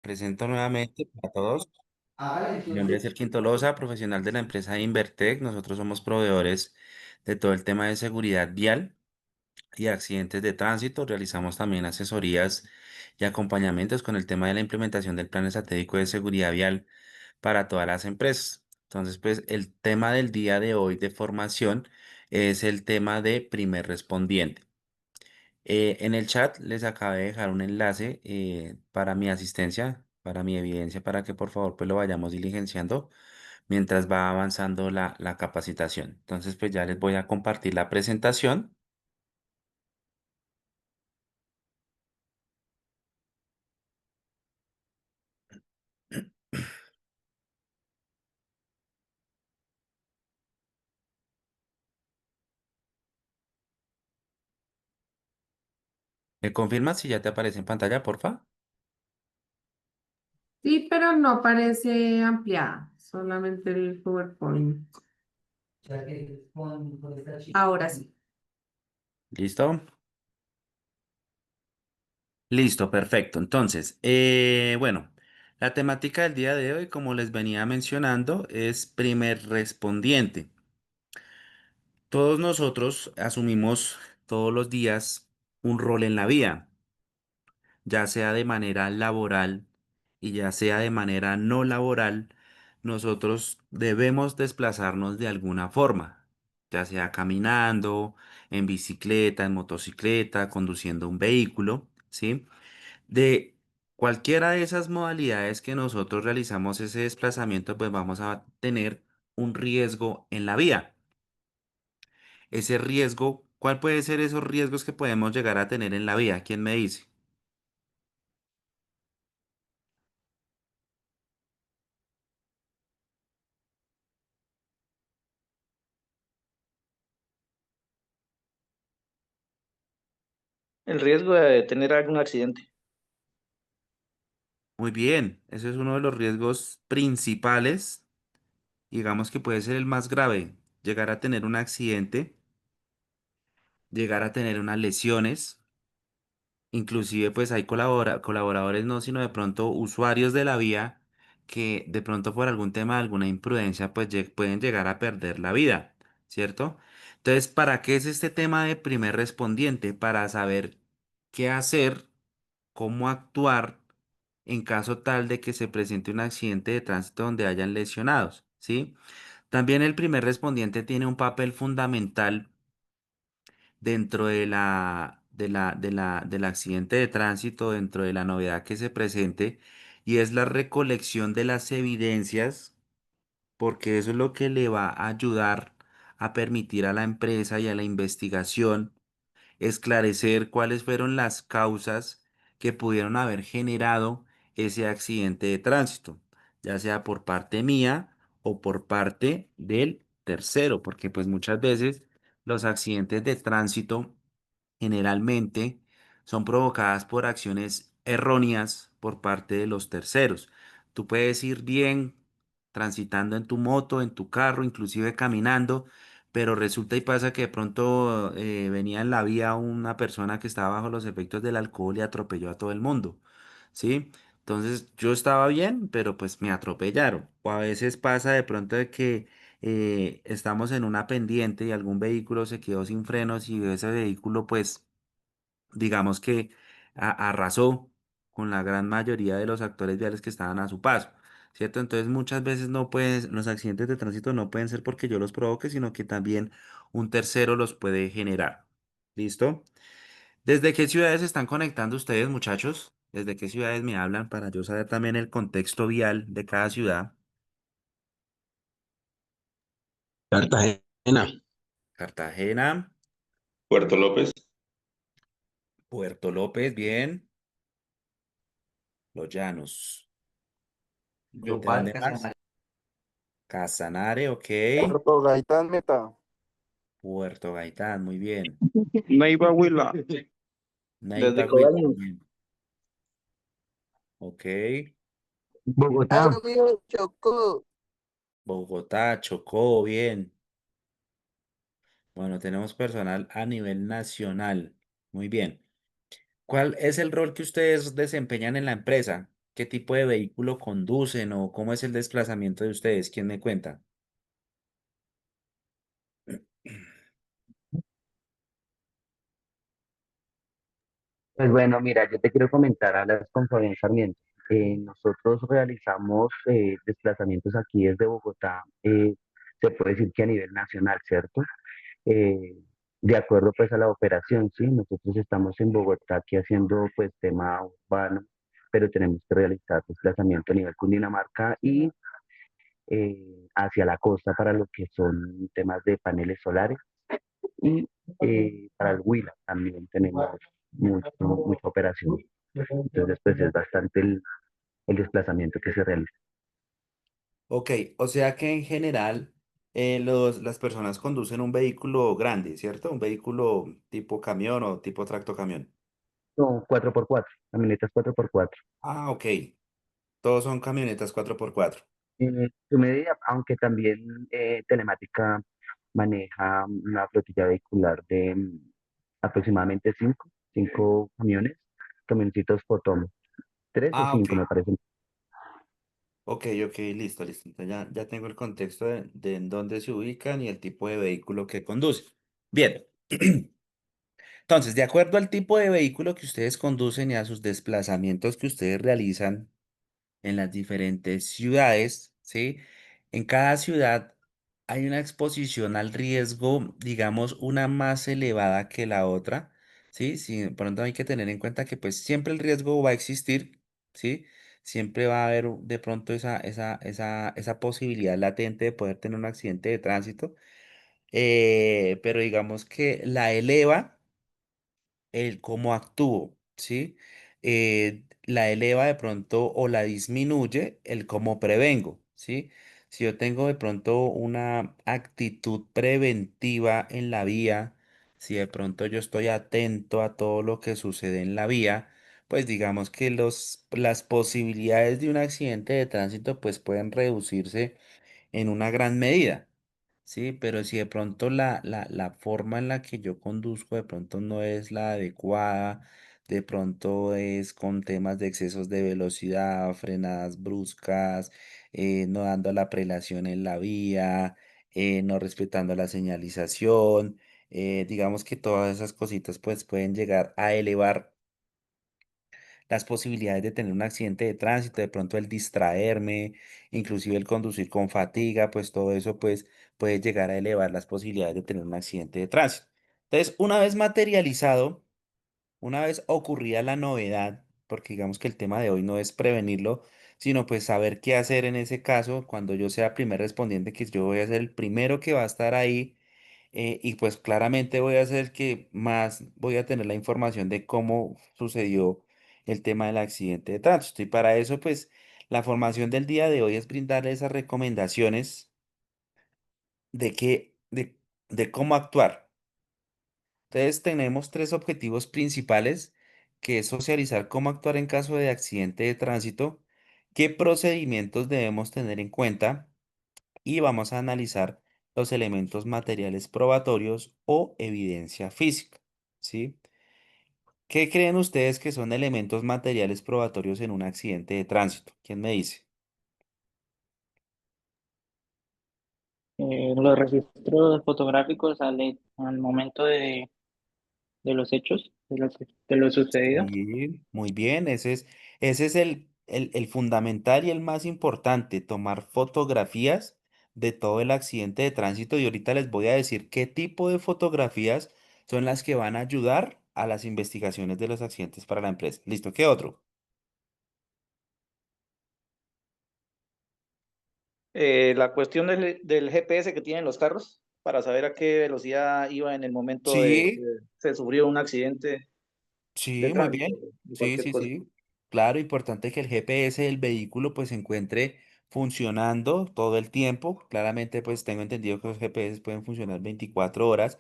Presento nuevamente a todos. Hágale Mi nombre es entonces. Elkin Tolosa, profesional de la empresa Invertec. Nosotros somos proveedores de todo el tema de seguridad vial y accidentes de tránsito. Realizamos también asesorías y acompañamientos con el tema de la implementación del plan estratégico de seguridad vial para todas las empresas. Entonces, pues el tema del día de hoy de formación es el tema de primer respondiente. En el chat les acabé de dejar un enlace para mi asistencia, para mi evidencia, para que por favor pues lo vayamos diligenciando mientras va avanzando la capacitación. Entonces pues ya les voy a compartir la presentación. ¿Me confirmas si ya te aparece en pantalla, porfa? Sí, pero no aparece ampliada, solamente el PowerPoint. Ya que con esta chica. Ahora sí. ¿Listo? Listo, perfecto. Entonces, bueno, la temática del día de hoy, como les venía mencionando, es primer respondiente. Todos nosotros asumimos todos los días un rol en la vida, ya sea de manera laboral y ya sea de manera no laboral, nosotros debemos desplazarnos de alguna forma, ya sea caminando, en bicicleta, en motocicleta, conduciendo un vehículo, ¿sí? De cualquiera de esas modalidades que nosotros realizamos ese desplazamiento, pues vamos a tener un riesgo en la vía. Ese riesgo, ¿cuál puede ser esos riesgos que podemos llegar a tener en la vida? ¿Quién me dice? El riesgo de tener algún accidente. Muy bien, ese es uno de los riesgos principales, digamos que puede ser el más grave, llegar a tener un accidente, llegar a tener unas lesiones, inclusive pues hay colaboradores no, sino de pronto usuarios de la vía que de pronto por algún tema, alguna imprudencia, pues pueden llegar a perder la vida, ¿cierto? Entonces, ¿para qué es este tema de primer respondiente? Para saber qué hacer, cómo actuar en caso tal de que se presente un accidente de tránsito donde hayan lesionados, ¿sí? También el primer respondiente tiene un papel fundamental dentro del accidente de tránsito, dentro de la novedad que se presente, y es la recolección de las evidencias, porque eso es lo que le va a ayudar a permitir a la empresa y a la investigación esclarecer cuáles fueron las causas que pudieron haber generado ese accidente de tránsito, ya sea por parte mía o por parte del tercero, porque pues muchas veces los accidentes de tránsito generalmente son provocadas por acciones erróneas por parte de los terceros. Tú puedes ir bien transitando en tu moto, en tu carro, inclusive caminando, pero resulta y pasa que de pronto venía en la vía una persona que estaba bajo los efectos del alcohol y atropelló a todo el mundo, ¿sí? Entonces yo estaba bien, pero pues me atropellaron. O a veces pasa de pronto de que estamos en una pendiente y algún vehículo se quedó sin frenos y ese vehículo pues digamos que arrasó con la gran mayoría de los actores viales que estaban a su paso, ¿cierto? Entonces muchas veces no pueden, los accidentes de tránsito no pueden ser porque yo los provoque, sino que también un tercero los puede generar. ¿Listo? ¿Desde qué ciudades se están conectando ustedes, muchachos? ¿Desde qué ciudades me hablan para yo saber también el contexto vial de cada ciudad? Cartagena. Cartagena, Puerto López. Puerto López, bien. Los Llanos. ¿De Yopal, dónde más? Casanare. Casanare, ok. Puerto Gaitán Meta. Puerto Gaitán, muy bien. Neiva Huila. Desde Neiva, Huila, Codaña. bien. Ok. Bogotá. Audio Chocó. Bogotá, Chocó, bien. Bueno, tenemos personal a nivel nacional. Muy bien. ¿Cuál es el rol que ustedes desempeñan en la empresa? qué tipo de vehículo conducen o cómo es el desplazamiento de ustedes. ¿Quién me cuenta? Pues bueno, mira, yo te quiero comentar a las con Fabián Sarmiento. Nosotros realizamos desplazamientos aquí desde Bogotá, se puede decir que a nivel nacional, ¿cierto? Eh, de acuerdo pues a la operación, ¿sí? Nosotros estamos en Bogotá aquí haciendo pues tema urbano, pero tenemos que realizar desplazamiento a nivel Cundinamarca y hacia la costa para lo que son temas de paneles solares y para el Huila también tenemos mucha operación. Entonces, pues es bastante el desplazamiento que se realiza. Ok, o sea que en general las personas conducen un vehículo grande, ¿cierto? Un vehículo tipo camión o tipo tractocamión. Son 4x4, camionetas 4x4. Ah, ok. Todos son camionetas 4x4. Su medida, aunque también Telemática maneja una flotilla vehicular de aproximadamente cinco camiones, camioncitos Potom, tres o Ah, ok. cinco me parece. Ok, ok, listo, listo. Entonces ya tengo el contexto de en dónde se ubican y el tipo de vehículo que conducen. Bien. Entonces, de acuerdo al tipo de vehículo que ustedes conducen y a sus desplazamientos que ustedes realizan en las diferentes ciudades, ¿sí? En cada ciudad hay una exposición al riesgo, digamos, una más elevada que la otra, ¿sí? Sí, por lo tanto hay que tener en cuenta que pues siempre el riesgo va a existir, ¿sí? Siempre va a haber de pronto esa posibilidad latente de poder tener un accidente de tránsito, pero digamos que la eleva el cómo actúo, ¿sí? La eleva de pronto o la disminuye el cómo prevengo, ¿sí? Si yo tengo de pronto una actitud preventiva en la vía, si de pronto yo estoy atento a todo lo que sucede en la vía, pues digamos que las posibilidades de un accidente de tránsito pues pueden reducirse en una gran medida. Sí, pero si de pronto la forma en la que yo conduzco de pronto no es la adecuada, de pronto es con temas de excesos de velocidad, frenadas bruscas, no dando la prelación en la vía, no respetando la señalización, digamos que todas esas cositas pues pueden llegar a elevar las posibilidades de tener un accidente de tránsito, de pronto el distraerme, inclusive el conducir con fatiga, pues todo eso pues puede llegar a elevar las posibilidades de tener un accidente de tránsito. Entonces, una vez materializado, una vez ocurrida la novedad, porque digamos que el tema de hoy no es prevenirlo, sino pues saber qué hacer en ese caso cuando yo sea primer respondiente, que yo voy a ser el primero que va a estar ahí y pues claramente voy a ser el que más voy a tener la información de cómo sucedió el tema del accidente de tránsito. Y para eso, pues, la formación del día de hoy es brindarle esas recomendaciones de de cómo actuar. Entonces, tenemos tres objetivos principales, que es socializar cómo actuar en caso de accidente de tránsito, qué procedimientos debemos tener en cuenta y vamos a analizar los elementos materiales probatorios o evidencia física, ¿sí? ¿Qué creen ustedes que son elementos materiales probatorios en un accidente de tránsito? ¿Quién me dice? Los registros fotográficos al momento de los hechos, de lo sucedido. Sí, muy bien, ese es el fundamental y el más importante, tomar fotografías de todo el accidente de tránsito y ahorita les voy a decir qué tipo de fotografías son las que van a ayudar a las investigaciones de los accidentes para la empresa. ¿Listo? ¿Qué otro? La cuestión del GPS que tienen los carros para saber a qué velocidad iba en el momento de que Sí, se sufrió un accidente de sí, muy tránsito, bien. de Sí, cualquier sí, cosa. sí. Claro, importante que el GPS del vehículo pues se encuentre funcionando todo el tiempo. Claramente pues tengo entendido que los GPS pueden funcionar 24 horas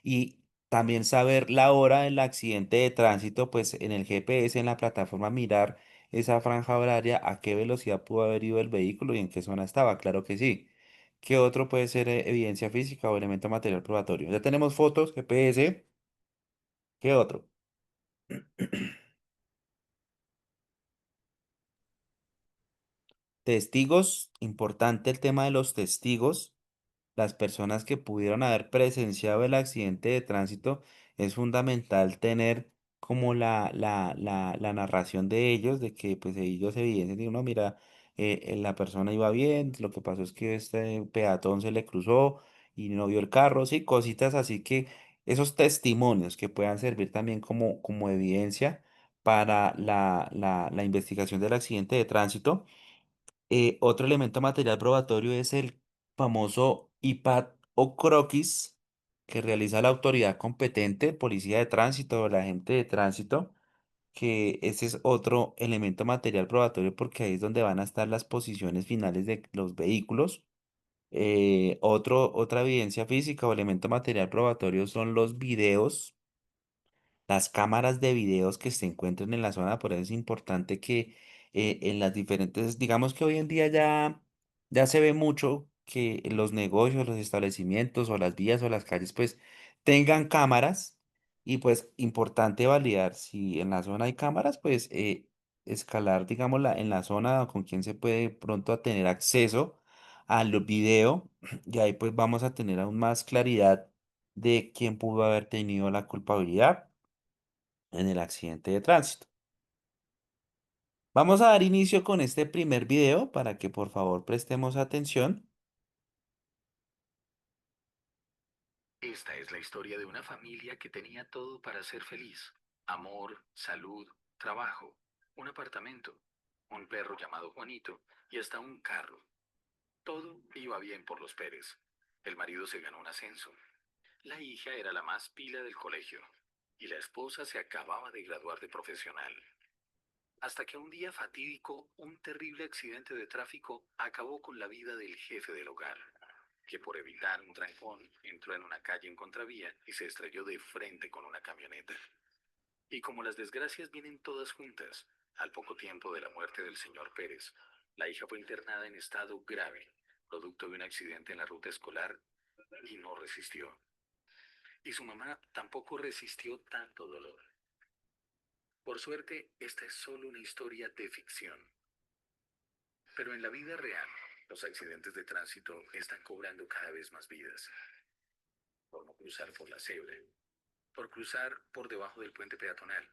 y también saber la hora del accidente de tránsito pues en el GPS en la plataforma mirar esa franja horaria a qué velocidad pudo haber ido el vehículo y en qué zona estaba. Claro que sí. ¿Qué otro puede ser evidencia física o elemento material probatorio? Ya tenemos fotos, GPS. ¿Qué otro? testigos, importante el tema de los testigos, las personas que pudieron haber presenciado el accidente de tránsito, es fundamental tener como la narración de ellos, de que pues ellos evidencien, digo, no, mira, la persona iba bien, lo que pasó es que este peatón se le cruzó y no vio el carro, sí, cositas así que esos testimonios que puedan servir también como evidencia para la investigación del accidente de tránsito. Otro elemento material probatorio es el famoso IPAD o croquis que realiza la autoridad competente, policía de tránsito o la agente de tránsito, que ese es otro elemento material probatorio porque ahí es donde van a estar las posiciones finales de los vehículos. Otra evidencia física o elemento material probatorio son los videos, las cámaras de videos que se encuentren en la zona. Por eso es importante que en las diferentes, digamos que hoy en día ya se ve mucho que los negocios, los establecimientos o las vías o las calles pues tengan cámaras, y pues importante validar si en la zona hay cámaras, pues escalar, digamos, en la zona con quien se puede pronto a tener acceso al video, y ahí pues vamos a tener aún más claridad de quién pudo haber tenido la culpabilidad en el accidente de tránsito. Vamos a dar inicio con este primer video para que por favor prestemos atención. Esta es la historia de una familia que tenía todo para ser feliz: amor, salud, trabajo, un apartamento, un perro llamado Juanito y hasta un carro. Todo iba bien por los Pérez. El marido se ganó un ascenso. La hija era la más pila del colegio y la esposa se acababa de graduar de profesional. Hasta que un día fatídico, un terrible accidente de tráfico acabó con la vida del jefe del hogar, que por evitar un trancón entró en una calle en contravía y se estrelló de frente con una camioneta. Y como las desgracias vienen todas juntas, al poco tiempo de la muerte del señor Pérez, la hija fue internada en estado grave, producto de un accidente en la ruta escolar, y no resistió. Y su mamá tampoco resistió tanto dolor. Por suerte, esta es solo una historia de ficción. Pero en la vida real, los accidentes de tránsito están cobrando cada vez más vidas. Por no cruzar por la cebra, por cruzar por debajo del puente peatonal,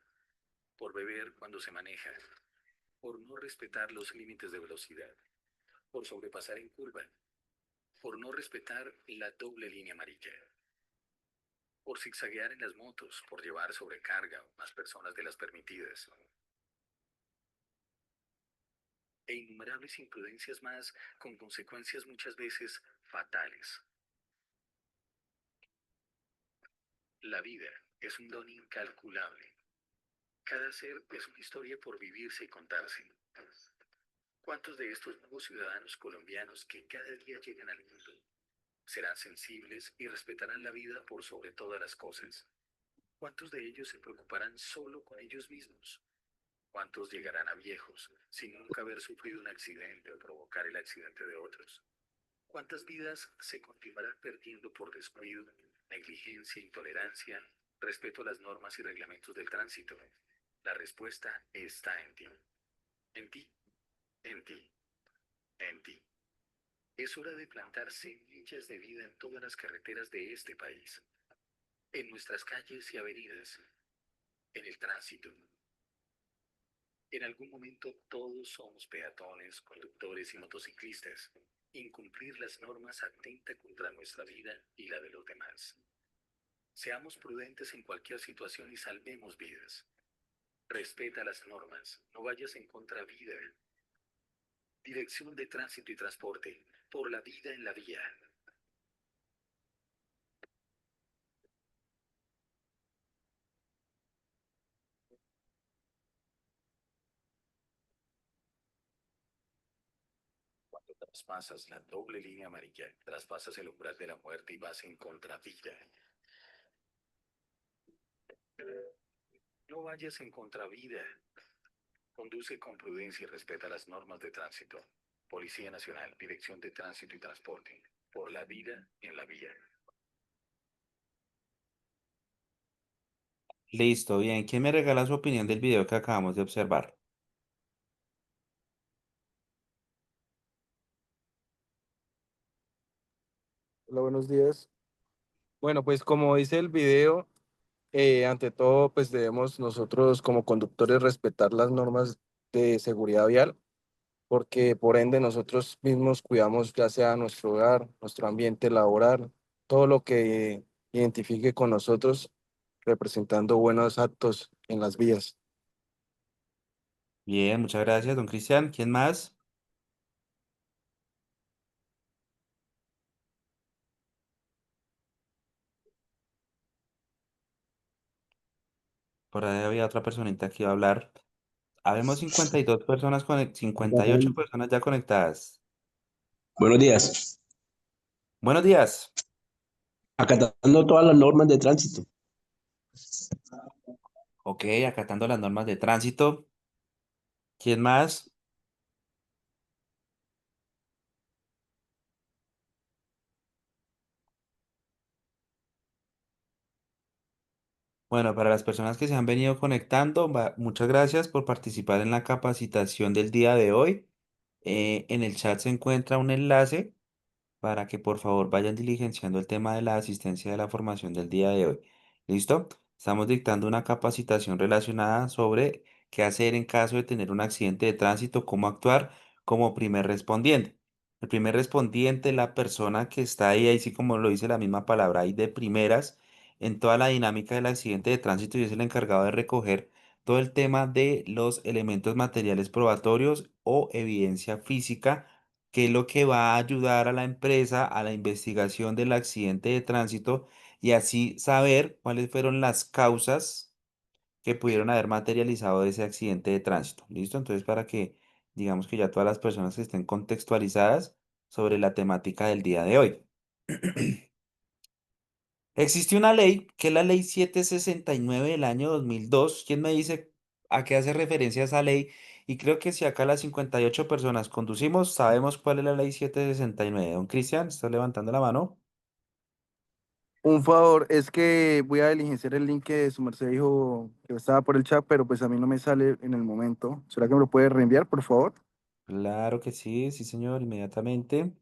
por beber cuando se maneja, por no respetar los límites de velocidad, por sobrepasar en curva, por no respetar la doble línea amarilla, por zigzaguear en las motos, por llevar sobrecarga o más personas de las permitidas, e innumerables imprudencias más con consecuencias muchas veces fatales. La vida es un don incalculable. Cada ser es una historia por vivirse y contarse. ¿Cuántos de estos nuevos ciudadanos colombianos que cada día llegan al mundo serán sensibles y respetarán la vida por sobre todas las cosas? ¿Cuántos de ellos se preocuparán solo con ellos mismos? ¿Cuántos llegarán a viejos sin nunca haber sufrido un accidente o provocar el accidente de otros? ¿Cuántas vidas se continuarán perdiendo por descuido, negligencia, intolerancia, respeto a las normas y reglamentos del tránsito? La respuesta está en ti. En ti, en ti, en ti. Es hora de plantar semillas de vida en todas las carreteras de este país, en nuestras calles y avenidas, en el tránsito. En algún momento todos somos peatones, conductores y motociclistas. Incumplir las normas atenta contra nuestra vida y la de los demás. Seamos prudentes en cualquier situación y salvemos vidas. Respeta las normas, no vayas en contravía. Dirección de Tránsito y Transporte, por la vida en la vía. Cuando traspasas la doble línea amarilla, traspasas el umbral de la muerte y vas en contravía. No vayas en contravía. Conduce con prudencia y respeta las normas de tránsito. Policía Nacional, Dirección de Tránsito y Transporte, por la vida en la vía. Listo, bien. ¿Quién me regala su opinión del video que acabamos de observar? Hola, buenos días. Bueno, pues como dice el video, ante todo, pues debemos nosotros como conductores respetar las normas de seguridad vial, porque por ende nosotros mismos cuidamos ya sea nuestro hogar, nuestro ambiente laboral, todo lo que identifique con nosotros representando buenos actos en las vías. Bien, muchas gracias, don Cristian. ¿Quién más? Por ahí había otra personita que iba a hablar. Habemos 52 personas, 58 personas ya conectadas. Buenos días. Buenos días. Acatando todas las normas de tránsito. Ok, acatando las normas de tránsito. ¿Quién más? Bueno, para las personas que se han venido conectando, muchas gracias por participar en la capacitación del día de hoy. En el chat se encuentra un enlace para que por favor vayan diligenciando el tema de la asistencia de la formación del día de hoy. ¿Listo? Estamos dictando una capacitación relacionada sobre qué hacer en caso de tener un accidente de tránsito, cómo actuar como primer respondiente. El primer respondiente, la persona que está ahí, así como lo dice la misma palabra, ahí de primeras en toda la dinámica del accidente de tránsito y es el encargado de recoger todo el tema de los elementos materiales probatorios o evidencia física, que es lo que va a ayudar a la empresa a la investigación del accidente de tránsito y así saber cuáles fueron las causas que pudieron haber materializado ese accidente de tránsito. ¿Listo? Entonces, para que digamos que ya todas las personas estén contextualizadas sobre la temática del día de hoy. Existe una ley, que es la ley 769 del año 2002. ¿Quién me dice a qué hace referencia esa ley? Y creo que si acá las 58 personas conducimos, sabemos cuál es la ley 769. Don Cristian, está levantando la mano. Un favor, es que voy a diligenciar el link que su merced dijo que estaba por el chat, pero pues a mí no me sale en el momento. ¿Será que me lo puede reenviar, por favor? Claro que sí, sí señor, inmediatamente.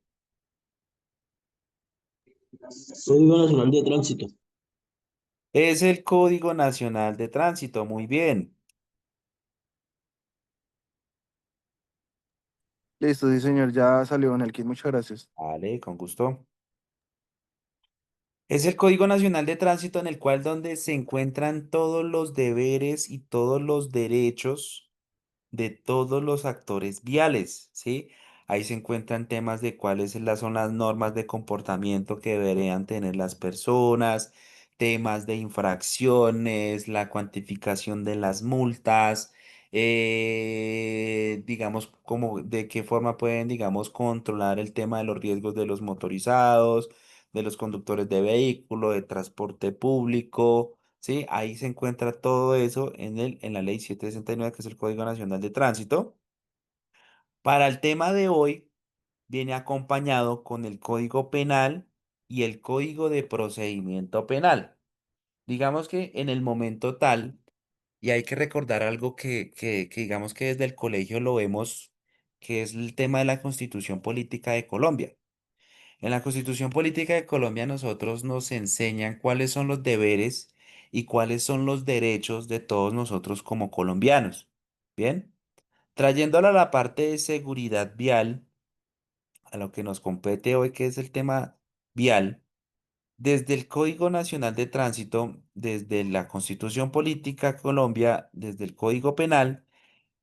Código Nacional de Tránsito. Es el Código Nacional de Tránsito, muy bien. Listo, sí, señor, ya salió en el kit. Muchas gracias. Vale, con gusto. Es el Código Nacional de Tránsito en el cual donde se encuentran todos los deberes y todos los derechos de todos los actores viales, ¿sí? Ahí se encuentran temas de son las normas de comportamiento que deberían tener las personas, temas de infracciones, la cuantificación de las multas, digamos, como de qué forma pueden, digamos, controlar el tema de los riesgos de los motorizados, de los conductores de vehículo, de transporte público. Sí, ahí se encuentra todo eso en la ley 769, que es el Código Nacional de Tránsito. Para el tema de hoy, viene acompañado con el Código Penal y el Código de Procedimiento Penal. Digamos que en el momento tal, y hay que recordar algo que digamos que desde el colegio lo vemos, que es el tema de la Constitución Política de Colombia. En la Constitución Política de Colombia nosotros nos enseñan cuáles son los deberes y cuáles son los derechos de todos nosotros como colombianos. Bien, trayéndolo a la parte de seguridad vial, a lo que nos compete hoy, que es el tema vial, desde el Código Nacional de Tránsito, desde la Constitución Política de Colombia, desde el Código Penal,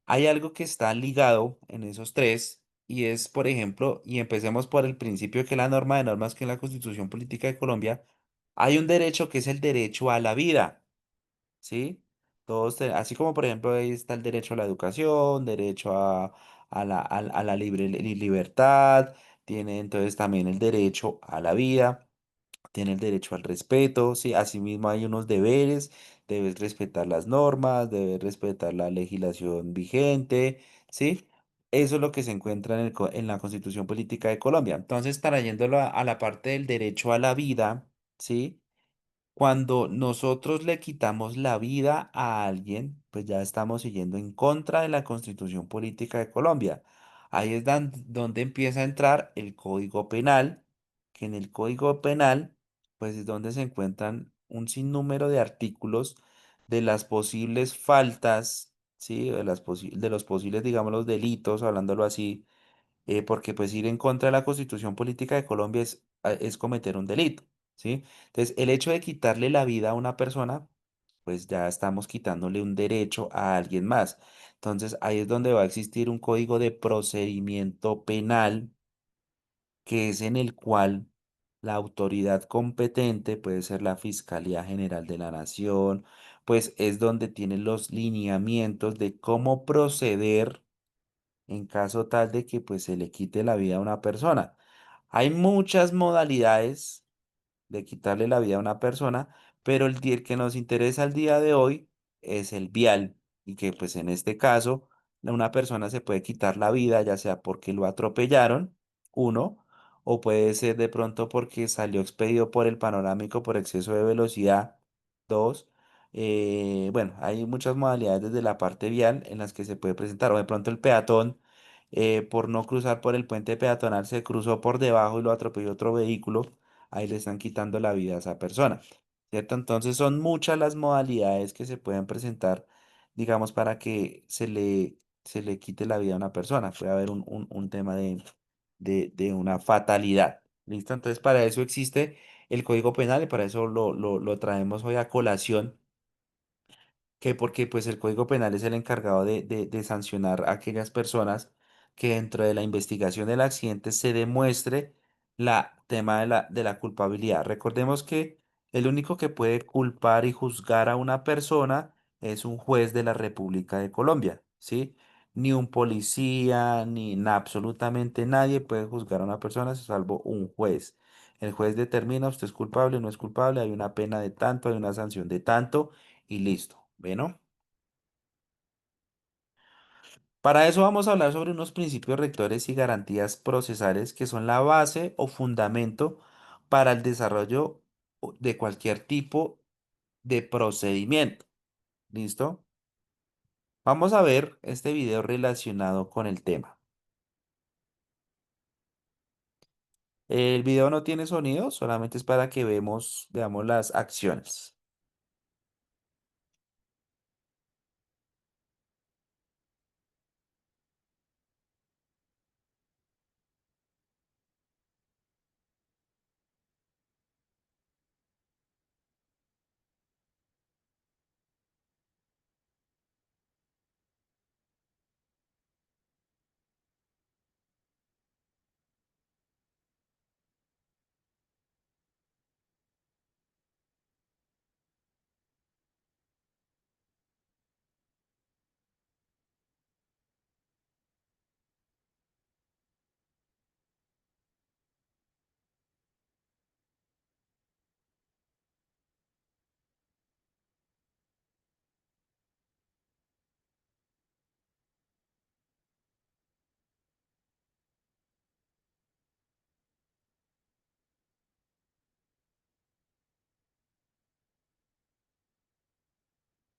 hay algo que está ligado en esos tres y es, por ejemplo, y empecemos por el principio que la norma de normas que en la Constitución Política de Colombia, hay un derecho que es el derecho a la vida, ¿sí? Así como por ejemplo ahí está el derecho a la educación, derecho a la libertad, tiene entonces también el derecho a la vida, tiene el derecho al respeto, ¿sí? Asimismo hay unos deberes, debes respetar las normas, debes respetar la legislación vigente, ¿sí? Eso es lo que se encuentra en la Constitución Política de Colombia. Entonces, trayéndolo a la parte del derecho a la vida, ¿sí? Cuando nosotros le quitamos la vida a alguien, pues ya estamos siguiendo en contra de la Constitución Política de Colombia. Ahí es donde empieza a entrar el Código Penal, que en el Código Penal, pues es donde se encuentran un sinnúmero de artículos de las posibles faltas, ¿sí? De los posibles, digamos, los delitos, hablándolo así, porque pues ir en contra de la Constitución Política de Colombia es cometer un delito, ¿sí? Entonces, el hecho de quitarle la vida a una persona, pues ya estamos quitándole un derecho a alguien más. Entonces, ahí es donde va a existir un código de procedimiento penal, que es en el cual la autoridad competente, puede ser la Fiscalía General de la Nación, pues es donde tienen los lineamientos de cómo proceder en caso tal de que pues se le quite la vida a una persona. Hay muchas modalidades de quitarle la vida a una persona, pero el que nos interesa el día de hoy es el vial, y que pues en este caso una persona se puede quitar la vida ya sea porque lo atropellaron, uno, o puede ser de pronto porque salió expedido por el panorámico por exceso de velocidad, dos. Bueno, hay muchas modalidades desde la parte vial en las que se puede presentar, o de pronto el peatón, por no cruzar por el puente peatonal, se cruzó por debajo y lo atropelló otro vehículo, ahí le están quitando la vida a esa persona, ¿cierto? Entonces son muchas las modalidades que se pueden presentar, digamos, para que se le quite la vida a una persona. Puede haber un tema de una fatalidad, ¿listo? Entonces para eso existe el Código Penal y para eso lo traemos hoy a colación, que porque pues el Código Penal es el encargado de sancionar a aquellas personas que dentro de la investigación del accidente se demuestre la tema de la culpabilidad. Recordemos que el único que puede culpar y juzgar a una persona es un juez de la República de Colombia, ¿sí? Ni un policía, absolutamente nadie puede juzgar a una persona salvo un juez. El juez determina usted es culpable o no es culpable, hay una pena de tanto, hay una sanción de tanto y listo. Bueno, para eso vamos a hablar sobre unos principios rectores y garantías procesales que son la base o fundamento para el desarrollo de cualquier tipo de procedimiento. ¿Listo? Vamos a ver este video relacionado con el tema. El video no tiene sonido, solamente es para que veamos las acciones.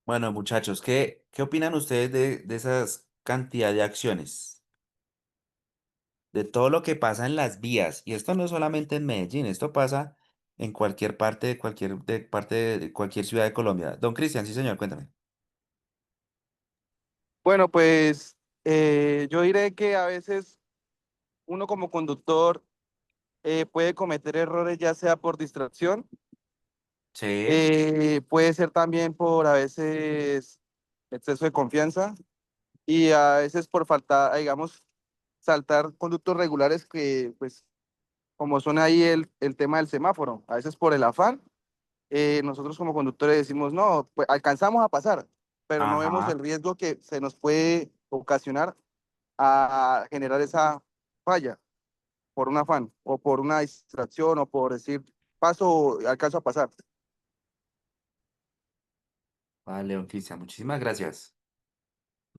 Bueno, muchachos, ¿qué opinan ustedes de esas cantidad de acciones? De todo lo que pasa en las vías. Y esto no es solamente en Medellín, esto pasa en cualquier parte de cualquier ciudad de Colombia. Don Cristian, sí, señor, cuéntame. Bueno, pues yo diré que a veces uno como conductor puede cometer errores ya sea por distracción, Sí. puede ser también por a veces exceso de confianza y a veces por falta, digamos, saltar conductos regulares que pues como son ahí el tema del semáforo, a veces por el afán, nosotros como conductores decimos, no, pues alcanzamos a pasar, pero no vemos el Ajá. riesgo que se nos puede ocasionar a generar esa falla por un afán o por una distracción o por decir, paso, alcanzo a pasar. Vale, don Cristian, muchísimas gracias.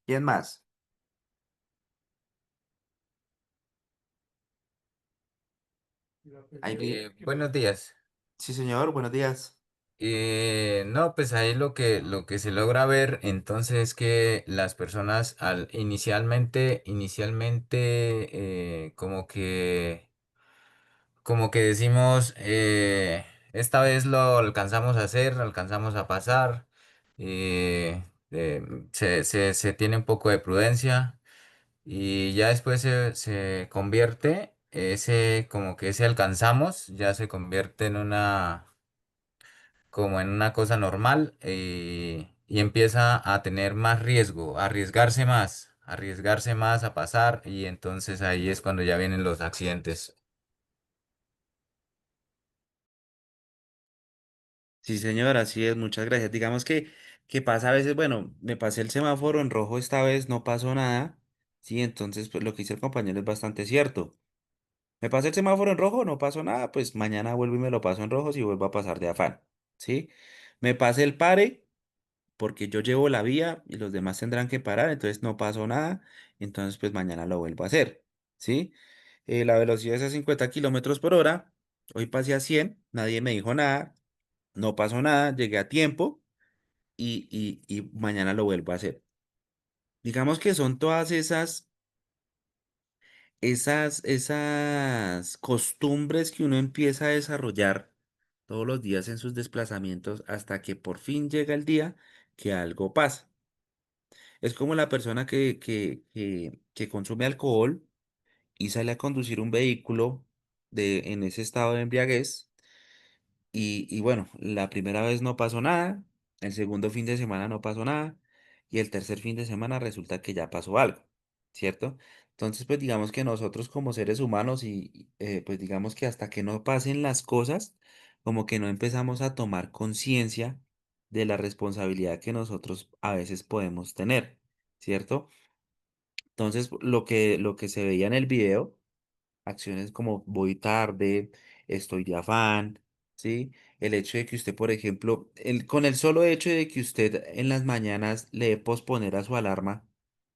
¿Quién más? Ahí Buenos días. Sí, señor, buenos días. No, pues ahí lo que se logra ver entonces es que las personas inicialmente como que como que decimos, esta vez lo alcanzamos a hacer, alcanzamos a pasar, eh, eh, se tiene un poco de prudencia y ya después se convierte, ese, como que ese alcanzamos, ya se convierte en una, como en una cosa normal, y empieza a tener más riesgo, a arriesgarse más a pasar y entonces ahí es cuando ya vienen los accidentes. Sí, señor, así es, muchas gracias. Digamos que pasa a veces, bueno, me pasé el semáforo en rojo esta vez, no pasó nada, sí, entonces pues lo que dice el compañero es bastante cierto. Me pasé el semáforo en rojo, no pasó nada, pues mañana vuelvo y me lo paso en rojo si vuelvo a pasar de afán, ¿sí? Me pasé el pare porque yo llevo la vía y los demás tendrán que parar, entonces no pasó nada, entonces pues mañana lo vuelvo a hacer, ¿sí? La velocidad es a 50 kilómetros por hora, hoy pasé a 100, nadie me dijo nada, no pasó nada, llegué a tiempo y mañana lo vuelvo a hacer. Digamos que son todas esas costumbres que uno empieza a desarrollar todos los días en sus desplazamientos hasta que por fin llega el día que algo pasa. Es como la persona que consume alcohol y sale a conducir un vehículo en ese estado de embriaguez. Y bueno, la primera vez no pasó nada, el segundo fin de semana no pasó nada, y el tercer fin de semana resulta que ya pasó algo, ¿cierto? Entonces, pues digamos que nosotros como seres humanos pues digamos que hasta que no pasen las cosas, como que no empezamos a tomar conciencia de la responsabilidad que nosotros a veces podemos tener, ¿cierto? Entonces, lo que se veía en el video, acciones como voy tarde, estoy de afán, ¿sí? El hecho de que usted, por ejemplo, con el solo hecho de que usted en las mañanas le dé posponer a su alarma,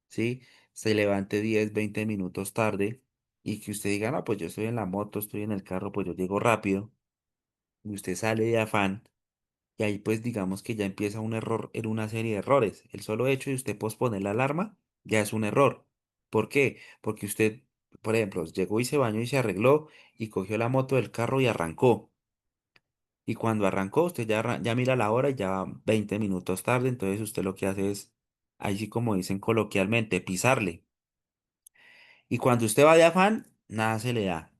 ¿sí? Se levante 10 20 minutos tarde y que usted diga, no, pues yo estoy en la moto, estoy en el carro, pues yo llego rápido, y usted sale de afán. Y ahí pues digamos que ya empieza un error en una serie de errores. El solo hecho de usted posponer la alarma ya es un error. ¿Por qué? Porque usted, por ejemplo, llegó y se bañó y se arregló y cogió la moto del carro y arrancó. Y cuando arrancó, usted ya mira la hora y ya va 20 minutos tarde. Entonces usted lo que hace es, ahí sí como dicen coloquialmente, pisarle. Y cuando usted va de afán, nada se le da.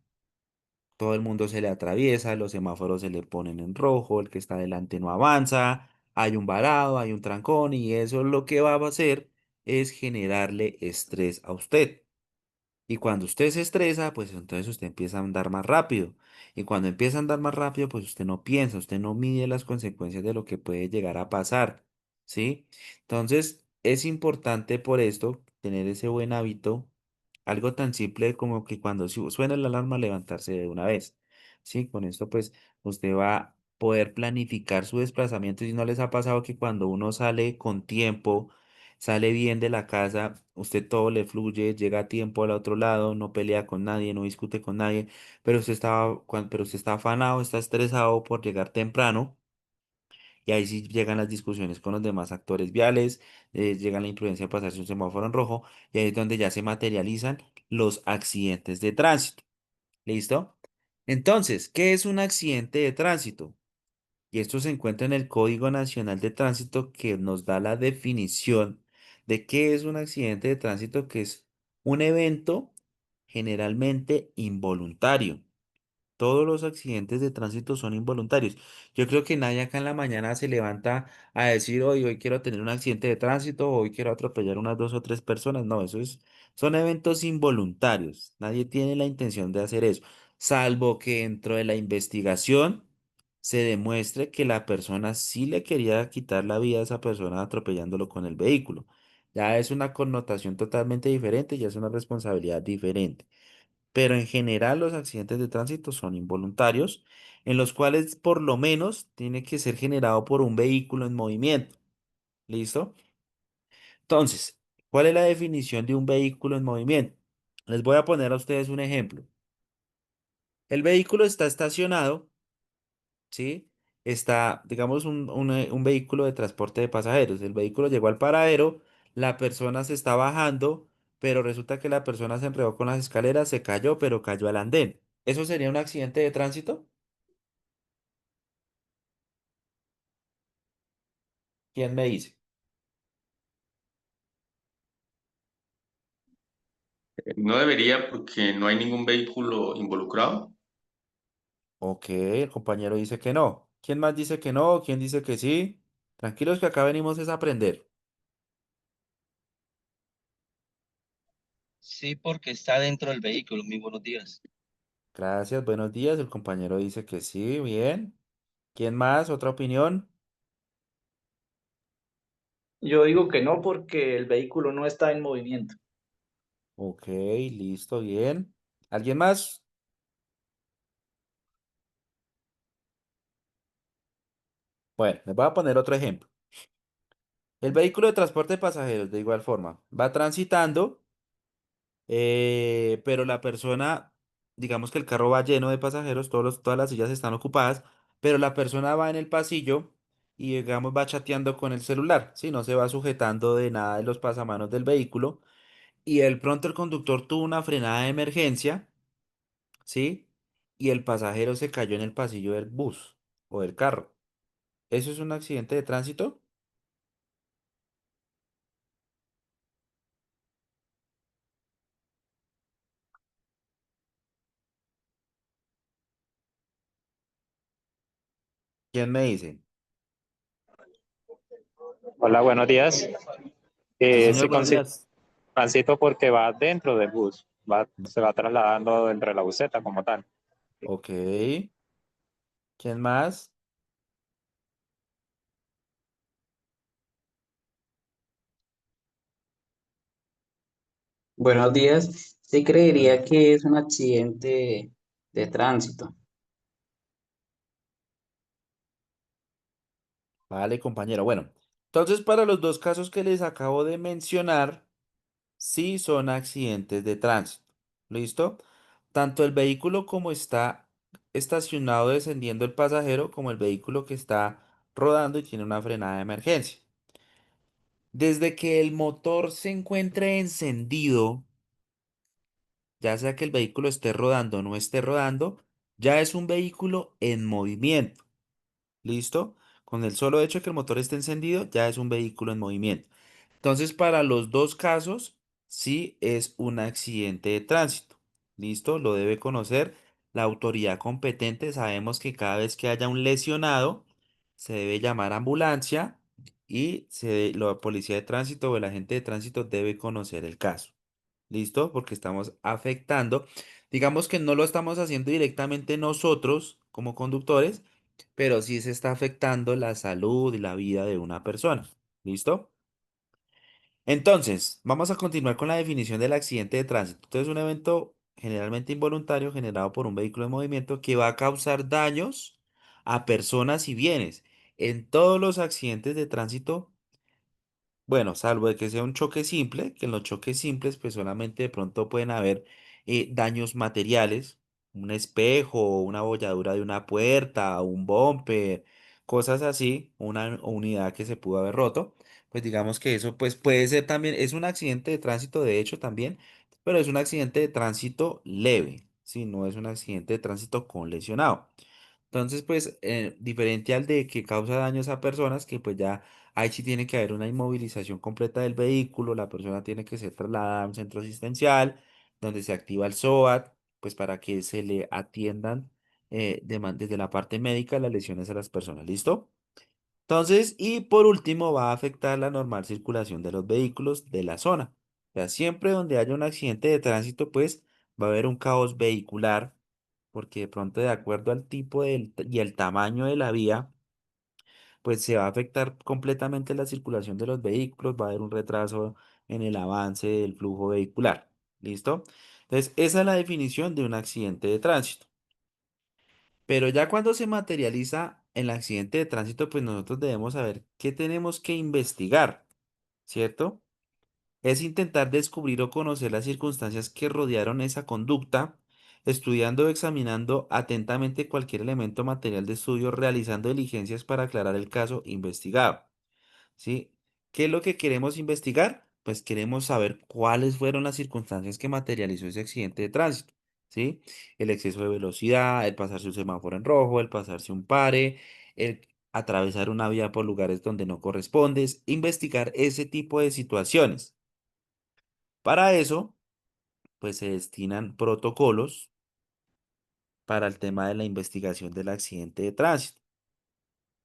Todo el mundo se le atraviesa, los semáforos se le ponen en rojo, el que está adelante no avanza, hay un varado, hay un trancón y eso lo que va a hacer es generarle estrés a usted. Y cuando usted se estresa, pues entonces usted empieza a andar más rápido. Y cuando empieza a andar más rápido, pues usted no piensa, usted no mide las consecuencias de lo que puede llegar a pasar, ¿sí? Entonces, es importante por esto tener ese buen hábito, algo tan simple como que cuando suena la alarma, levantarse de una vez, ¿sí? Con esto, pues, usted va a poder planificar su desplazamiento. Si no les ha pasado que cuando uno sale con tiempo, sale bien de la casa, usted todo le fluye, llega a tiempo al otro lado, no pelea con nadie, no discute con nadie, pero usted está afanado, está estresado por llegar temprano, y ahí sí llegan las discusiones con los demás actores viales, llega la imprudencia de pasarse un semáforo en rojo, y ahí es donde ya se materializan los accidentes de tránsito. ¿Listo? Entonces, ¿qué es un accidente de tránsito? Y esto se encuentra en el Código Nacional de Tránsito, que nos da la definición de qué es un accidente de tránsito, que es un evento generalmente involuntario. Todos los accidentes de tránsito son involuntarios. Yo creo que nadie acá en la mañana se levanta a decir, hoy quiero tener un accidente de tránsito, hoy quiero atropellar unas dos o tres personas. No, son eventos involuntarios. Nadie tiene la intención de hacer eso, salvo que dentro de la investigación se demuestre que la persona sí le quería quitar la vida a esa persona atropellándolo con el vehículo. Ya es una connotación totalmente diferente, ya es una responsabilidad diferente. Pero en general los accidentes de tránsito son involuntarios, en los cuales por lo menos tiene que ser generado por un vehículo en movimiento. ¿Listo? Entonces, ¿cuál es la definición de un vehículo en movimiento? Les voy a poner a ustedes un ejemplo. El vehículo está estacionado, ¿sí? Está, digamos, un vehículo de transporte de pasajeros. El vehículo llegó al paradero, la persona se está bajando, pero resulta que la persona se enredó con las escaleras, se cayó, pero cayó al andén. ¿Eso sería un accidente de tránsito? ¿Quién me dice? No debería porque no hay ningún vehículo involucrado. Ok, el compañero dice que no. ¿Quién más dice que no? ¿Quién dice que sí? Tranquilos que acá venimos es a aprender. Sí, porque está dentro del vehículo. Muy buenos días. Gracias, buenos días. El compañero dice que sí, bien. ¿Quién más? ¿Otra opinión? Yo digo que no porque el vehículo no está en movimiento. Ok, listo, bien. ¿Alguien más? Bueno, les voy a poner otro ejemplo. El vehículo de transporte de pasajeros, de igual forma, va transitando, pero la persona, digamos que el carro va lleno de pasajeros, todas las sillas están ocupadas, pero la persona va en el pasillo y, digamos, va chateando con el celular, ¿sí? No se va sujetando de nada de los pasamanos del vehículo y de pronto el conductor tuvo una frenada de emergencia, ¿sí? Y el pasajero se cayó en el pasillo del bus o del carro. ¿Eso es un accidente de tránsito? ¿Quién me dice? Hola, buenos días. Sí, señor, Sí, buenos días. transito porque va dentro del bus, se va trasladando dentro de la buseta como tal. Ok. ¿Quién más? Buenos días. Sí Bueno, creería que es un accidente de tránsito. vale, compañero. Bueno, entonces para los dos casos que les acabo de mencionar, sí son accidentes de tránsito. ¿Listo? Tanto el vehículo como está estacionado descendiendo el pasajero, como el vehículo que está rodando y tiene una frenada de emergencia. Desde que el motor se encuentre encendido, ya sea que el vehículo esté rodando o no esté rodando, ya es un vehículo en movimiento. ¿Listo? Con el solo hecho de que el motor esté encendido, ya es un vehículo en movimiento. Entonces, para los dos casos, sí es un accidente de tránsito. ¿Listo? Lo debe conocer la autoridad competente. Sabemos que cada vez que haya un lesionado, se debe llamar ambulancia y la policía de tránsito o el agente de tránsito debe conocer el caso. ¿Listo? Porque estamos afectando. Digamos que no lo estamos haciendo directamente nosotros como conductores, pero sí se está afectando la salud y la vida de una persona. ¿Listo? Entonces, vamos a continuar con la definición del accidente de tránsito. Entonces, un evento generalmente involuntario generado por un vehículo en movimiento que va a causar daños a personas y bienes. En todos los accidentes de tránsito, bueno, salvo de que sea un choque simple, que en los choques simples pues solamente de pronto pueden haber daños materiales, un espejo, una abolladura de una puerta, un bumper, cosas así, una unidad que se pudo haber roto, pues digamos que eso pues puede ser también, es un accidente de tránsito de hecho también, pero es un accidente de tránsito leve, si no es un accidente de tránsito con lesionado. Entonces, pues, diferente al de que causa daños a personas, que pues ya ahí sí tiene que haber una inmovilización completa del vehículo, la persona tiene que ser trasladada a un centro asistencial, donde se activa el SOAT, pues para que se le atiendan desde la parte médica las lesiones a las personas, ¿listo? Entonces, y por último, va a afectar la normal circulación de los vehículos de la zona. O sea, siempre donde haya un accidente de tránsito, pues va a haber un caos vehicular, porque de pronto, de acuerdo al tipo y el tamaño de la vía, pues se va a afectar completamente la circulación de los vehículos, va a haber un retraso en el avance del flujo vehicular. ¿Listo? Entonces, esa es la definición de un accidente de tránsito. Pero ya cuando se materializa el accidente de tránsito, pues nosotros debemos saber qué tenemos que investigar, ¿cierto? Es intentar descubrir o conocer las circunstancias que rodearon esa conducta, estudiando o examinando atentamente cualquier elemento material de estudio, realizando diligencias para aclarar el caso investigado, ¿sí? ¿Qué es lo que queremos investigar? Pues queremos saber cuáles fueron las circunstancias que materializó ese accidente de tránsito. ¿sí? El exceso de velocidad, el pasarse un semáforo en rojo, el pasarse un pare, el atravesar una vía por lugares donde no correspondes, investigar ese tipo de situaciones. Para eso, pues se destinan protocolos para el tema de la investigación del accidente de tránsito.